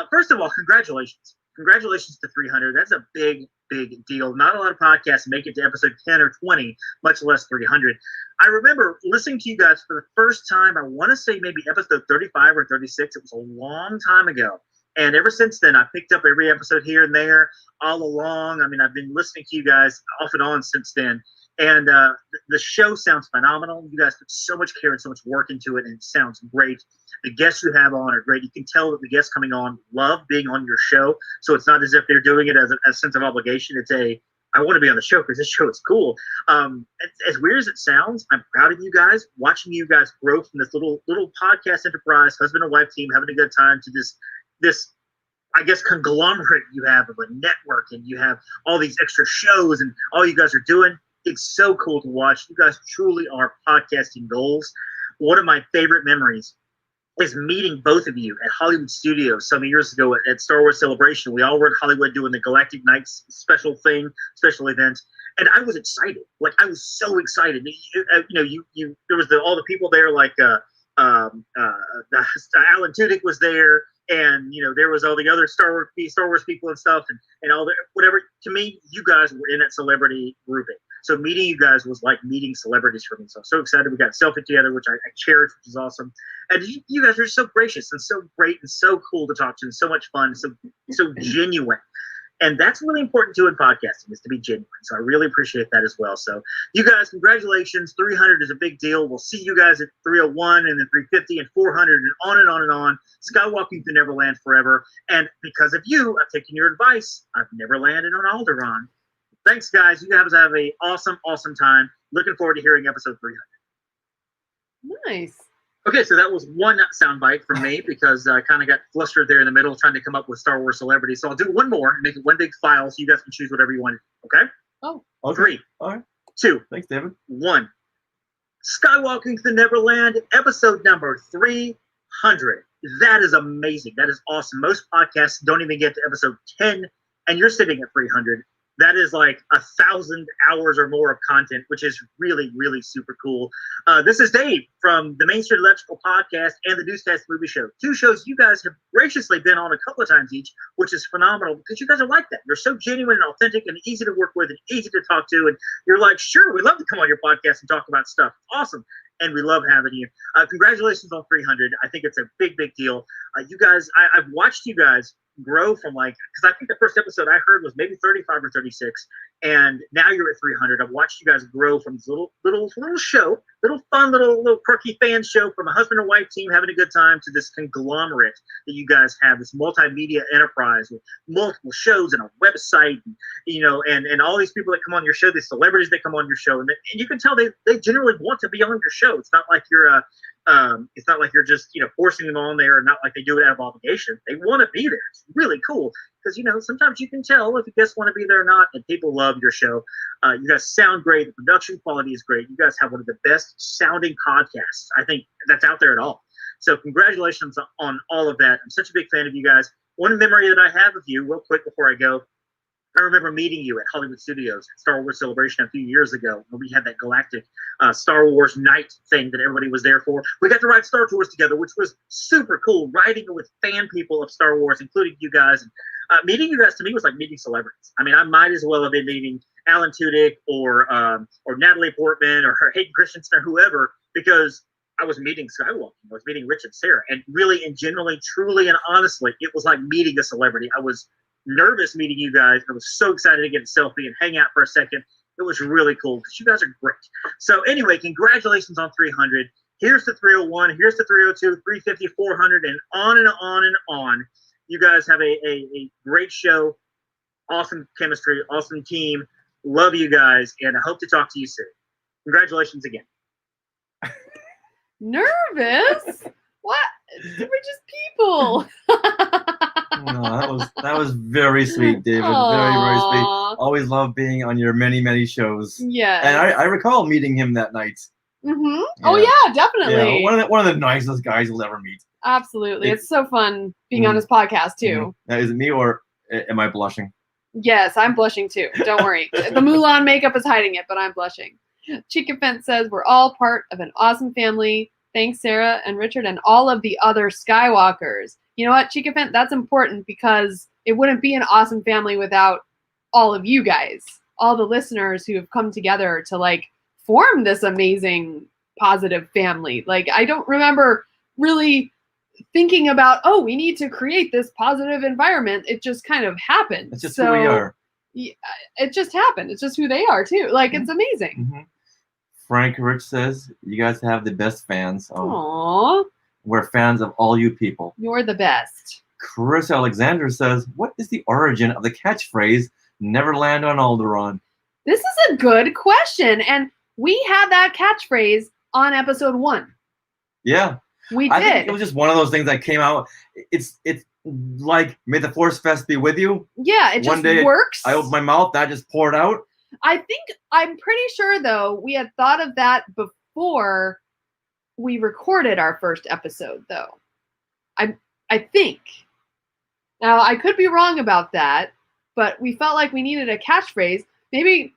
First of all, congratulations. Congratulations to 300. That's a big, big deal. Not a lot of podcasts make it to episode 10 or 20, much less 300. I remember listening to you guys for the first time, I want to say maybe episode 35 or 36. It was a long time ago. And ever since then, I picked up every episode here and there all along. I mean, I've been listening to you guys off and on since then. And the show sounds phenomenal. You guys put so much care and so much work into it, and it sounds great. The guests you have on are great. You can tell that the guests coming on love being on your show. So it's not as if they're doing it as a sense of obligation. It's I want to be on the show because this show is cool. As weird as it sounds, I'm proud of you guys. Watching you guys grow from this little podcast enterprise, husband and wife team, having a good time, to this I guess conglomerate you have of a network, and you have all these extra shows and all you guys are doing. It's so cool to watch. You guys truly are podcasting goals. One of my favorite memories is meeting both of you at Hollywood Studios some years ago at Star Wars Celebration. We all were in Hollywood doing the Galactic Nights special event. And I was excited. Like, I was so excited. There was all the people there, like Alan Tudyk was there, and there was all the other Star Wars people and stuff, and all the whatever. To me, you guys were in that celebrity grouping. So meeting you guys was like meeting celebrities for me. So I'm so excited. We got a selfie together, which I cherish, which is awesome. And you guys are so gracious and so great and so cool to talk to, and so much fun, so genuine. And that's really important too in podcasting, is to be genuine. So I really appreciate that as well. So you guys, congratulations. 300 is a big deal. We'll see you guys at 301 and then 350 and 400 and on and on and on. Skywalking through Neverland forever. And because of you, I've taken your advice. I've never landed on Alderaan. Thanks, guys. You guys have an awesome, awesome time. Looking forward to hearing episode 300. Nice. Okay, so that was one soundbite from me because I kind of got flustered there in the middle trying to come up with Star Wars celebrities. So I'll do one more and make it one big file so you guys can choose whatever you want. Okay? Oh. Okay. 3. All right. 2. Thanks, David. 1. Skywalking to Neverland, episode number 300. That is amazing. That is awesome. Most podcasts don't even get to episode 10, and you're sitting at 300. That is like 1,000 hours or more of content, which is really, really super cool. This is Dave from the Main Street Electrical Podcast and the Newscast Movie Show. 2 shows you guys have graciously been on a couple of times each, which is phenomenal because you guys are like that. You're so genuine and authentic and easy to work with and easy to talk to. And you're like, sure, we'd love to come on your podcast and talk about stuff. Awesome. And we love having you. Congratulations on 300. I think it's a big, big deal. You guys, I've watched you guys grow from because I think the first episode I heard was maybe 35 or 36, and now you're at 300. I've watched you guys grow from this little show, little fun, little quirky fan show from a husband and wife team having a good time to this conglomerate that you guys have, this multimedia enterprise with multiple shows and a website, and all these people that come on your show, these celebrities that come on your show, and you can tell they generally want to be on your show. It's not like you're just forcing them on there, and not like they do it out of obligation. They want to be there. It's really cool because sometimes you can tell if you guests want to be there or not, and people love your show. You guys sound great. The production quality is great. You guys have one of the best sounding podcasts I think that's out there at all. So congratulations on all of that. I'm such a big fan of you guys. One memory that I have of you, real quick before I go, I remember meeting you at Hollywood Studios at Star Wars Celebration a few years ago when we had that galactic Star Wars night thing that everybody was there for. We got to ride Star Tours together, which was super cool, riding with fan people of Star Wars, including you guys. And meeting you guys to me was like meeting celebrities. I mean, I might as well have been meeting Alan Tudyk or Natalie Portman or Hayden Christensen or whoever, because I was meeting Skywalker. I was meeting Rich and Sarah. And really and genuinely, truly and honestly, it was like meeting a celebrity. I was nervous meeting you guys. I was so excited to get a selfie and hang out for a second. It was really cool because you guys are great. So anyway, congratulations on 300. Here's the 301. Here's the 302, 350, 400, and on and on and on. You guys have a great show. Awesome chemistry. Awesome team. Love you guys, and I hope to talk to you soon. Congratulations again. Nervous? What? We're just people. Oh, that was very sweet, David. Very, very sweet. Always love being on your many, many shows. Yeah. And I recall meeting him that night. Mm-hmm. Yeah. Oh yeah, definitely. Yeah, one of the nicest guys you'll ever meet. Absolutely. It's so fun being on his podcast too. Mm-hmm. Now, is it me or am I blushing? Yes, I'm blushing too. Don't worry. The Mulan makeup is hiding it, but I'm blushing. Chicken Fence says we're all part of an awesome family. Thanks, Sarah and Richard and all of the other Skywalkers. You know what, Chicken Fence? That's important because it wouldn't be an awesome family without all of you guys, all the listeners who have come together to form this amazing positive family. I don't remember really thinking about, we need to create this positive environment. It just kind of happened. It's just who we are. It just happened. It's just who they are too. It's amazing. Mm-hmm. Frank Rich says, you guys have the best fans. Aww. We're fans of all you people. You're the best. Chris Alexander says, what is the origin of the catchphrase, Neverland on Alderaan? This is a good question. And we had that catchphrase on episode 1. Yeah. We I did. think it was just one of those things that came out. It's like, may the Force Fest be with you. Yeah, it One just day works. I opened my mouth, that just poured out. I'm pretty sure, though, we had thought of that before we recorded our first episode, though. I think. Now, I could be wrong about that, but we felt like we needed a catchphrase. Maybe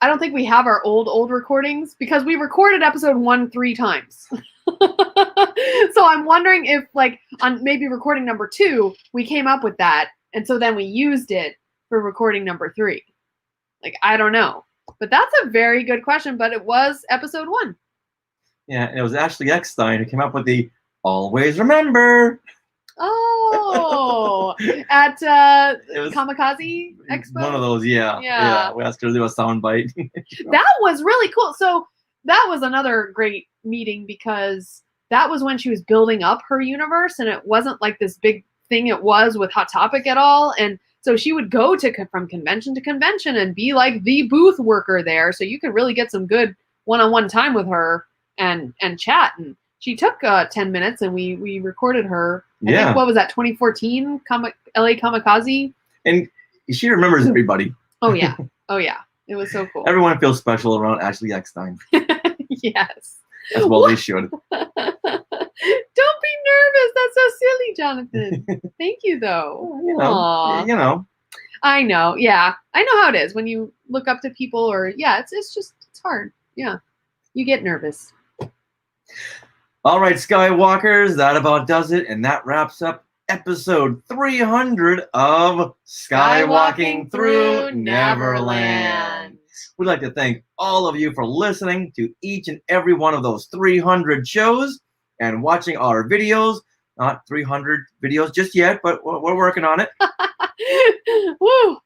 I don't think we have our old recordings because we recorded episode 1 3 times. So I'm wondering if on maybe recording number 2, we came up with that. And so then we used it for recording number 3. I don't know. But that's a very good question, but it was episode 1. Yeah, and it was Ashley Eckstein who came up with the always remember. Oh, at Kamikaze Expo? One of those, yeah. We asked her to do a sound bite. That was really cool. So that was another great meeting because that was when she was building up her universe, and it wasn't like this big thing it was with Hot Topic at all. And so she would go from convention to convention and be like the booth worker there. So you could really get some good one-on-one time with her and chat. And she took 10 minutes and we recorded her. I think, what was that, 2014 LA Kamikaze? And she remembers everybody. Oh, yeah. Oh, yeah. It was so cool. Everyone feels special around Ashley Eckstein. Yes. As well they should. Don't be nervous. That's so silly, Jonathan. Thank you, though. You know. I know. Yeah. I know how it is when you look up to people or it's hard. Yeah. You get nervous. All right, Skywalkers, that about does it. And that wraps up episode 300 of Skywalking Through Neverland. We'd like to thank all of you for listening to each and every one of those 300 shows and watching our videos. Not 300 videos just yet, but we're working on it. Woo!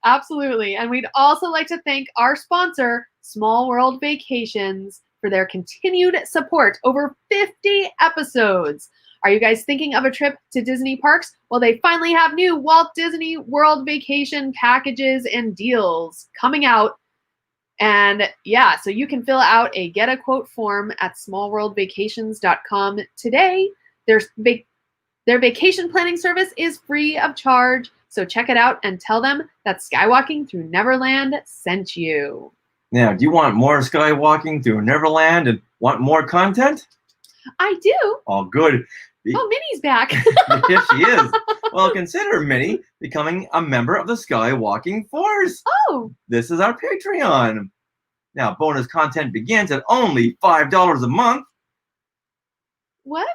Absolutely. And we'd also like to thank our sponsor, Small World Vacations, for their continued support. Over 50 episodes. Are you guys thinking of a trip to Disney parks? Well, they finally have new Walt Disney World Vacation packages and deals coming out. And yeah, so you can fill out a get a quote form at smallworldvacations.com today. Their vacation planning service is free of charge. So check it out and tell them that Skywalking Through Neverland sent you. Now, do you want more Skywalking Through Neverland and want more content? I do. All good. Oh, Minnie's back. Yes, she is. Well, consider Minnie becoming a member of the Skywalking Force. Oh. This is our Patreon. Now, bonus content begins at only $5 a month. What?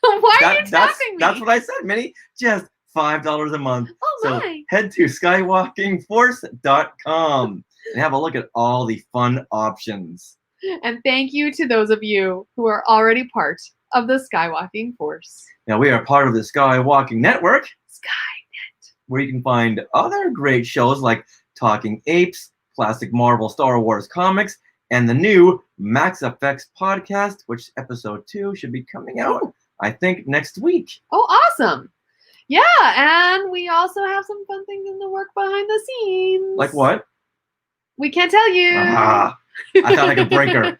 Why are you tapping me? That's what I said, Minnie. Just $5 a month. Oh, so my. head to skywalkingforce.com and have a look at all the fun options. And thank you to those of you who are already part of the Skywalking Force. Now, we are part of the Skywalking Network, Skynet, where you can find other great shows like Talking Apes, classic Marvel Star Wars comics, and the new Max Effects podcast, which episode 2 should be coming out, I think, next week. Oh, awesome. Yeah, and we also have some fun things in the work behind the scenes. Like what? We can't tell you. I thought I could break her.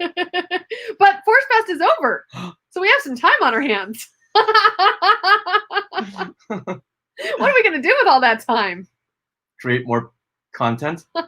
But Force Fest is over, so we have some time on our hands. What are we going to do with all that time? Create more content. Oh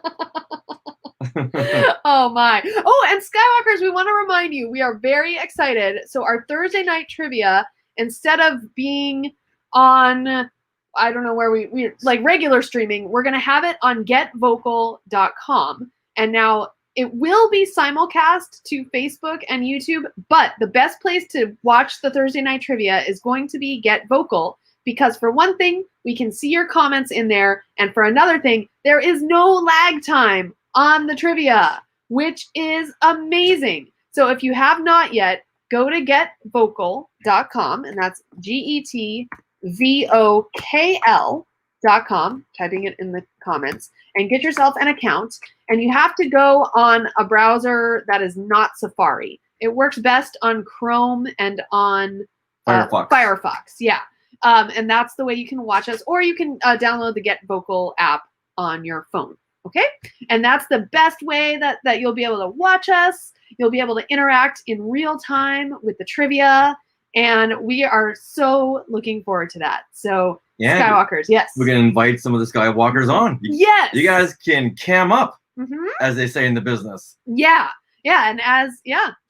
my. Oh, and Skywalkers, we want to remind you, we are very excited. So our Thursday night trivia, instead of being on, I don't know where we like regular streaming, we're going to have it on getvocal.com. And now it will be simulcast to Facebook and YouTube, but the best place to watch the Thursday night trivia is going to be Get Vocal, because for one thing, we can see your comments in there, and for another thing, there is no lag time on the trivia, which is amazing. So if you have not yet, go to getvocal.com, and that's GETVOKL.com, typing it in the comments, and get yourself an account. And you have to go on a browser that is not Safari. It works best on Chrome and on Firefox, yeah. And that's the way you can watch us, or you can download the Get Vocal app on your phone, okay? And that's the best way that you'll be able to watch us. You'll be able to interact in real time with the trivia, and we are so looking forward to that. So, yeah, Skywalkers, yes. We're going to invite some of the Skywalkers on. Yes. You guys can cam up, Mm-hmm. as they say in the business. Yeah. And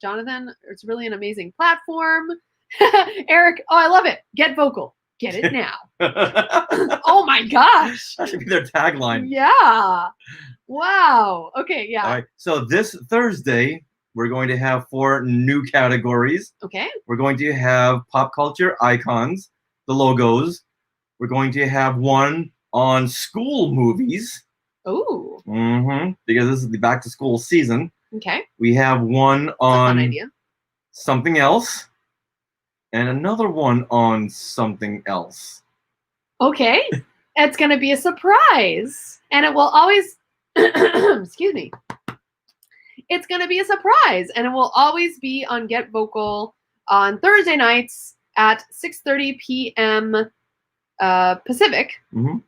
Jonathan, it's really an amazing platform. Eric, oh, I love it. Get Vocal. Get it now. Oh my gosh. That should be their tagline. Yeah. Wow. Okay, yeah. All right. So this Thursday, we're going to have 4 new categories. Okay. We're going to have pop culture icons, the logos. We're going to have one on school movies. Ooh. Mm-hmm. Because this is the back to school season. Okay. We have one That's a on fun idea. something else, and another one on something else. Okay. It's going to be a surprise. And it will always, excuse me. It's going to be a surprise. And it will always be on Get Vocal on Thursday nights at 6:30 p.m. Pacific,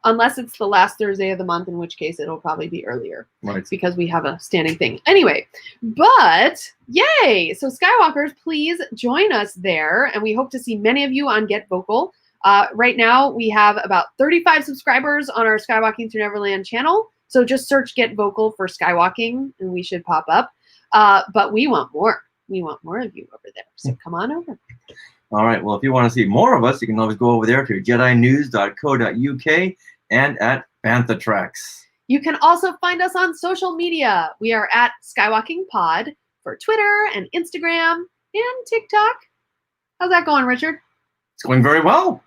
unless it's the last Thursday of the month, in which case it'll probably be earlier. Right. Because we have a standing thing. Anyway, but yay! So Skywalkers, please join us there, and we hope to see many of you on Get Vocal. Right now, we have about 35 subscribers on our Skywalking Through Neverland channel, so just search Get Vocal for Skywalking, and we should pop up. But we want more. We want more of you over there, so come on over. All right. Well, if you want to see more of us, you can always go over there to jedinews.co.uk and at Bantha Tracks. You can also find us on social media. We are at Skywalking Pod for Twitter and Instagram and TikTok. How's that going, Richard? It's going very well.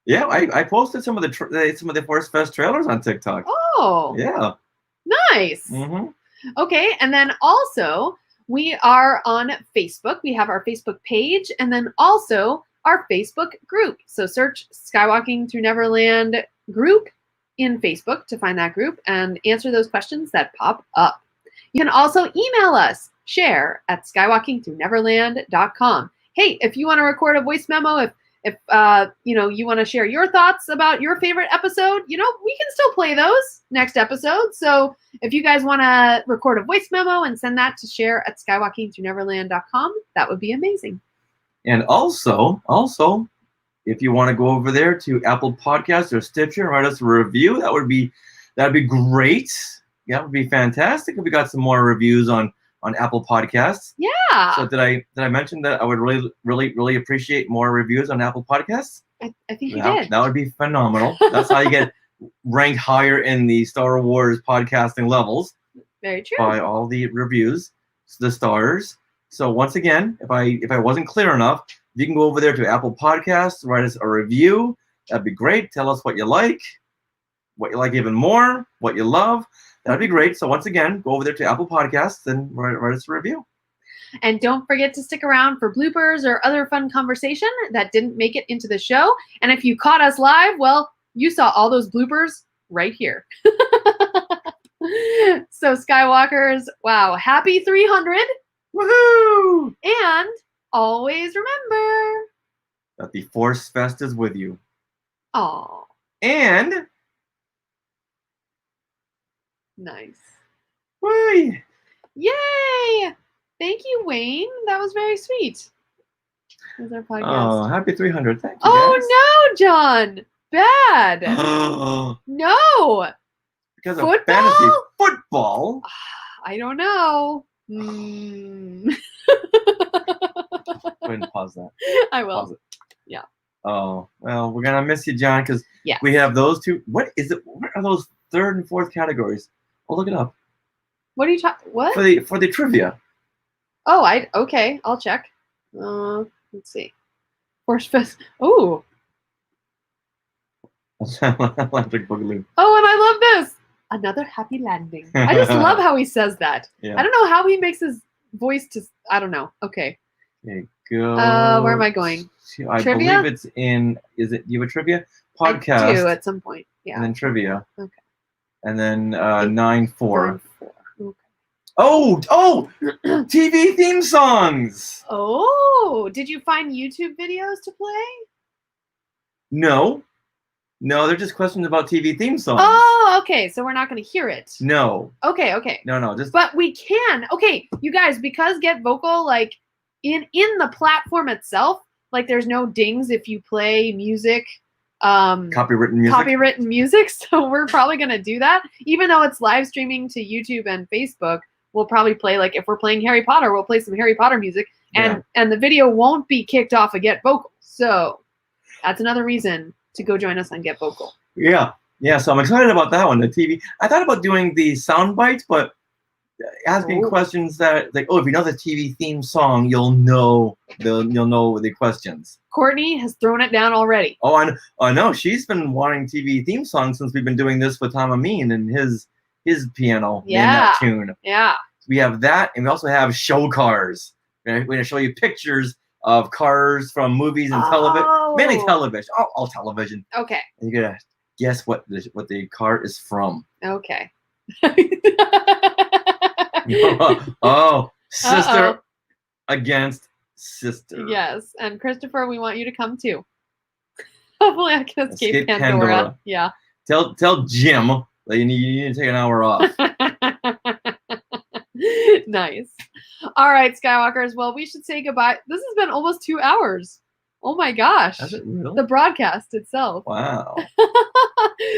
Yeah, I posted some of the Force Fest trailers on TikTok. Oh. Yeah. Nice. Mm-hmm. Okay, and then also we are on Facebook. We have our Facebook page and then also our Facebook group. So search Skywalking Through Neverland group in Facebook to find that group and answer those questions that pop up. You can also email us, share@skywalkingthroughneverland.com. Hey, if you want to record a voice memo, if you want to share your thoughts about your favorite episode, we can still play those next episode. So if you guys want to record a voice memo and send that to share@skywalkingthroughneverland.com, that would be amazing. And also, if you want to go over there to Apple Podcasts or Stitcher and write us a review, that'd be great. Yeah, that would be fantastic if we got some more reviews on Apple Podcasts. Yeah. So did I mention that I would really appreciate more reviews on Apple Podcasts? I think you did. That would be phenomenal. That's how you get ranked higher in the Star Wars podcasting levels. Very true. By all the reviews, the stars. So once again, if I wasn't clear enough, you can go over there to Apple Podcasts, write us a review. That'd be great. Tell us what you like even more, what you love. That'd be great. So once again, go over there to Apple Podcasts and write us a review. And don't forget to stick around for bloopers or other fun conversation that didn't make it into the show. And if you caught us live, well, you saw all those bloopers right here. So Skywalkers, wow, happy 300. Woohoo! And always remember that the Force Fest is with you. Oh. And nice. Whee! Yay! Thank you, Wayne. That was very sweet. That was our podcast. Oh, happy 300. Thank you. Oh no, John. Bad. No. Because football? of fantasy football. I don't know. Go ahead and pause that. I will. Pause it. Yeah. Oh, well, we're going to miss you, John, because yes. we have those two. What are those third and fourth categories? I'll look it up. What are you talking? What? For the trivia. Oh, okay. I'll check. Let's see. Force Fest. Oh. Electric Boogaloo. Oh, and I love this. Another happy landing. I just love how he says that. Yeah. I don't know how he makes his voice to. I don't know. Okay. Okay, go. Where am I going? I Trivia? believe it's in. Is it? You have a trivia podcast? I do at some point. Yeah. And then trivia. Okay. And then 9-4. 9-4. Okay. Oh! TV theme songs. Oh, did you find YouTube videos to play? No, they're just questions about TV theme songs. Oh, okay. So we're not going to hear it. No. Okay. No, just. But we can. Okay, you guys, because Get Vocal, like in the platform itself, like there's no dings if you play music. Copywritten music. So we're probably going to do that, even though it's live streaming to YouTube and Facebook. We'll probably play, like if we're playing Harry Potter, we'll play some Harry Potter music, and the video won't be kicked off of Get Vocal. So that's another reason to go join us on Get Vocal. Yeah. So I'm excited about that one. The TV. I thought about doing the sound bites, but asking questions that, like, if you know the TV theme song, you'll know the questions. Courtney has thrown it down already. Oh, I know. She's been wanting TV theme songs since we've been doing this with Tom Amin and his piano in that tune. Yeah. We have that, and we also have show cars. We're going to show you pictures of cars from movies and television, mainly television, all television. Okay. And you're going to guess what the car is from. Okay. Sister against sister. Yes, and Christopher, we want you to come too. Hopefully I can escape Pandora. Yeah. Tell Jim that you need to take an hour off. Nice. All right, Skywalkers. Well, we should say goodbye. This has been almost 2 hours. Oh my gosh. Is it real? The broadcast itself. Wow.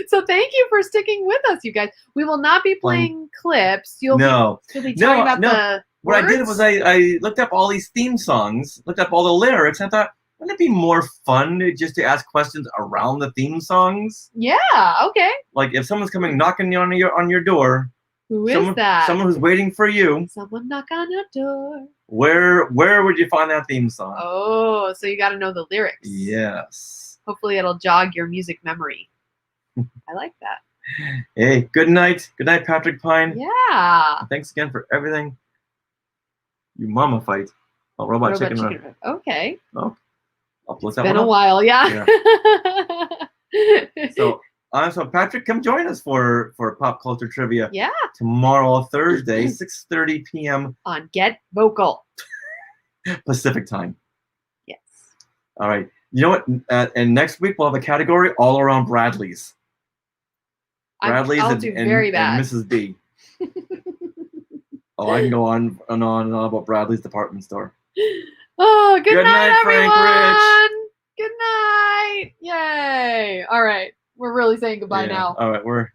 So thank you for sticking with us, you guys. We will not be playing clips. You'll be talking about the What words? I did was I looked up all these theme songs, looked up all the lyrics, and I thought, Wouldn't it be more fun just to ask questions around the theme songs? Yeah, okay. Like if someone's coming knocking on your door, Who is that? Someone who's waiting for you. Someone knock on your door. Where would you find that theme song? Oh, so you got to know the lyrics. Yes. Hopefully it'll jog your music memory. I like that. Hey, good night. Good night, Patrick Pine. Yeah. And thanks again for everything. You mama fight. Oh, robot chicken. Okay. Oh, I'll look It's that been one a up. while, yeah. So Patrick, come join us for pop culture trivia. Yeah. Tomorrow, Thursday, 6:30 p.m. on Get Vocal Pacific time. Yes. All right. You know what? And next week we'll have a category all around Bradley's. Bradley's I'll and, do and, very and bad. Mrs. B. Oh, I can go on and on about Bradley's department store. Oh, good night, Frank everyone. Good night. Yay. All right. We're really saying goodbye Yeah. now. All right. We're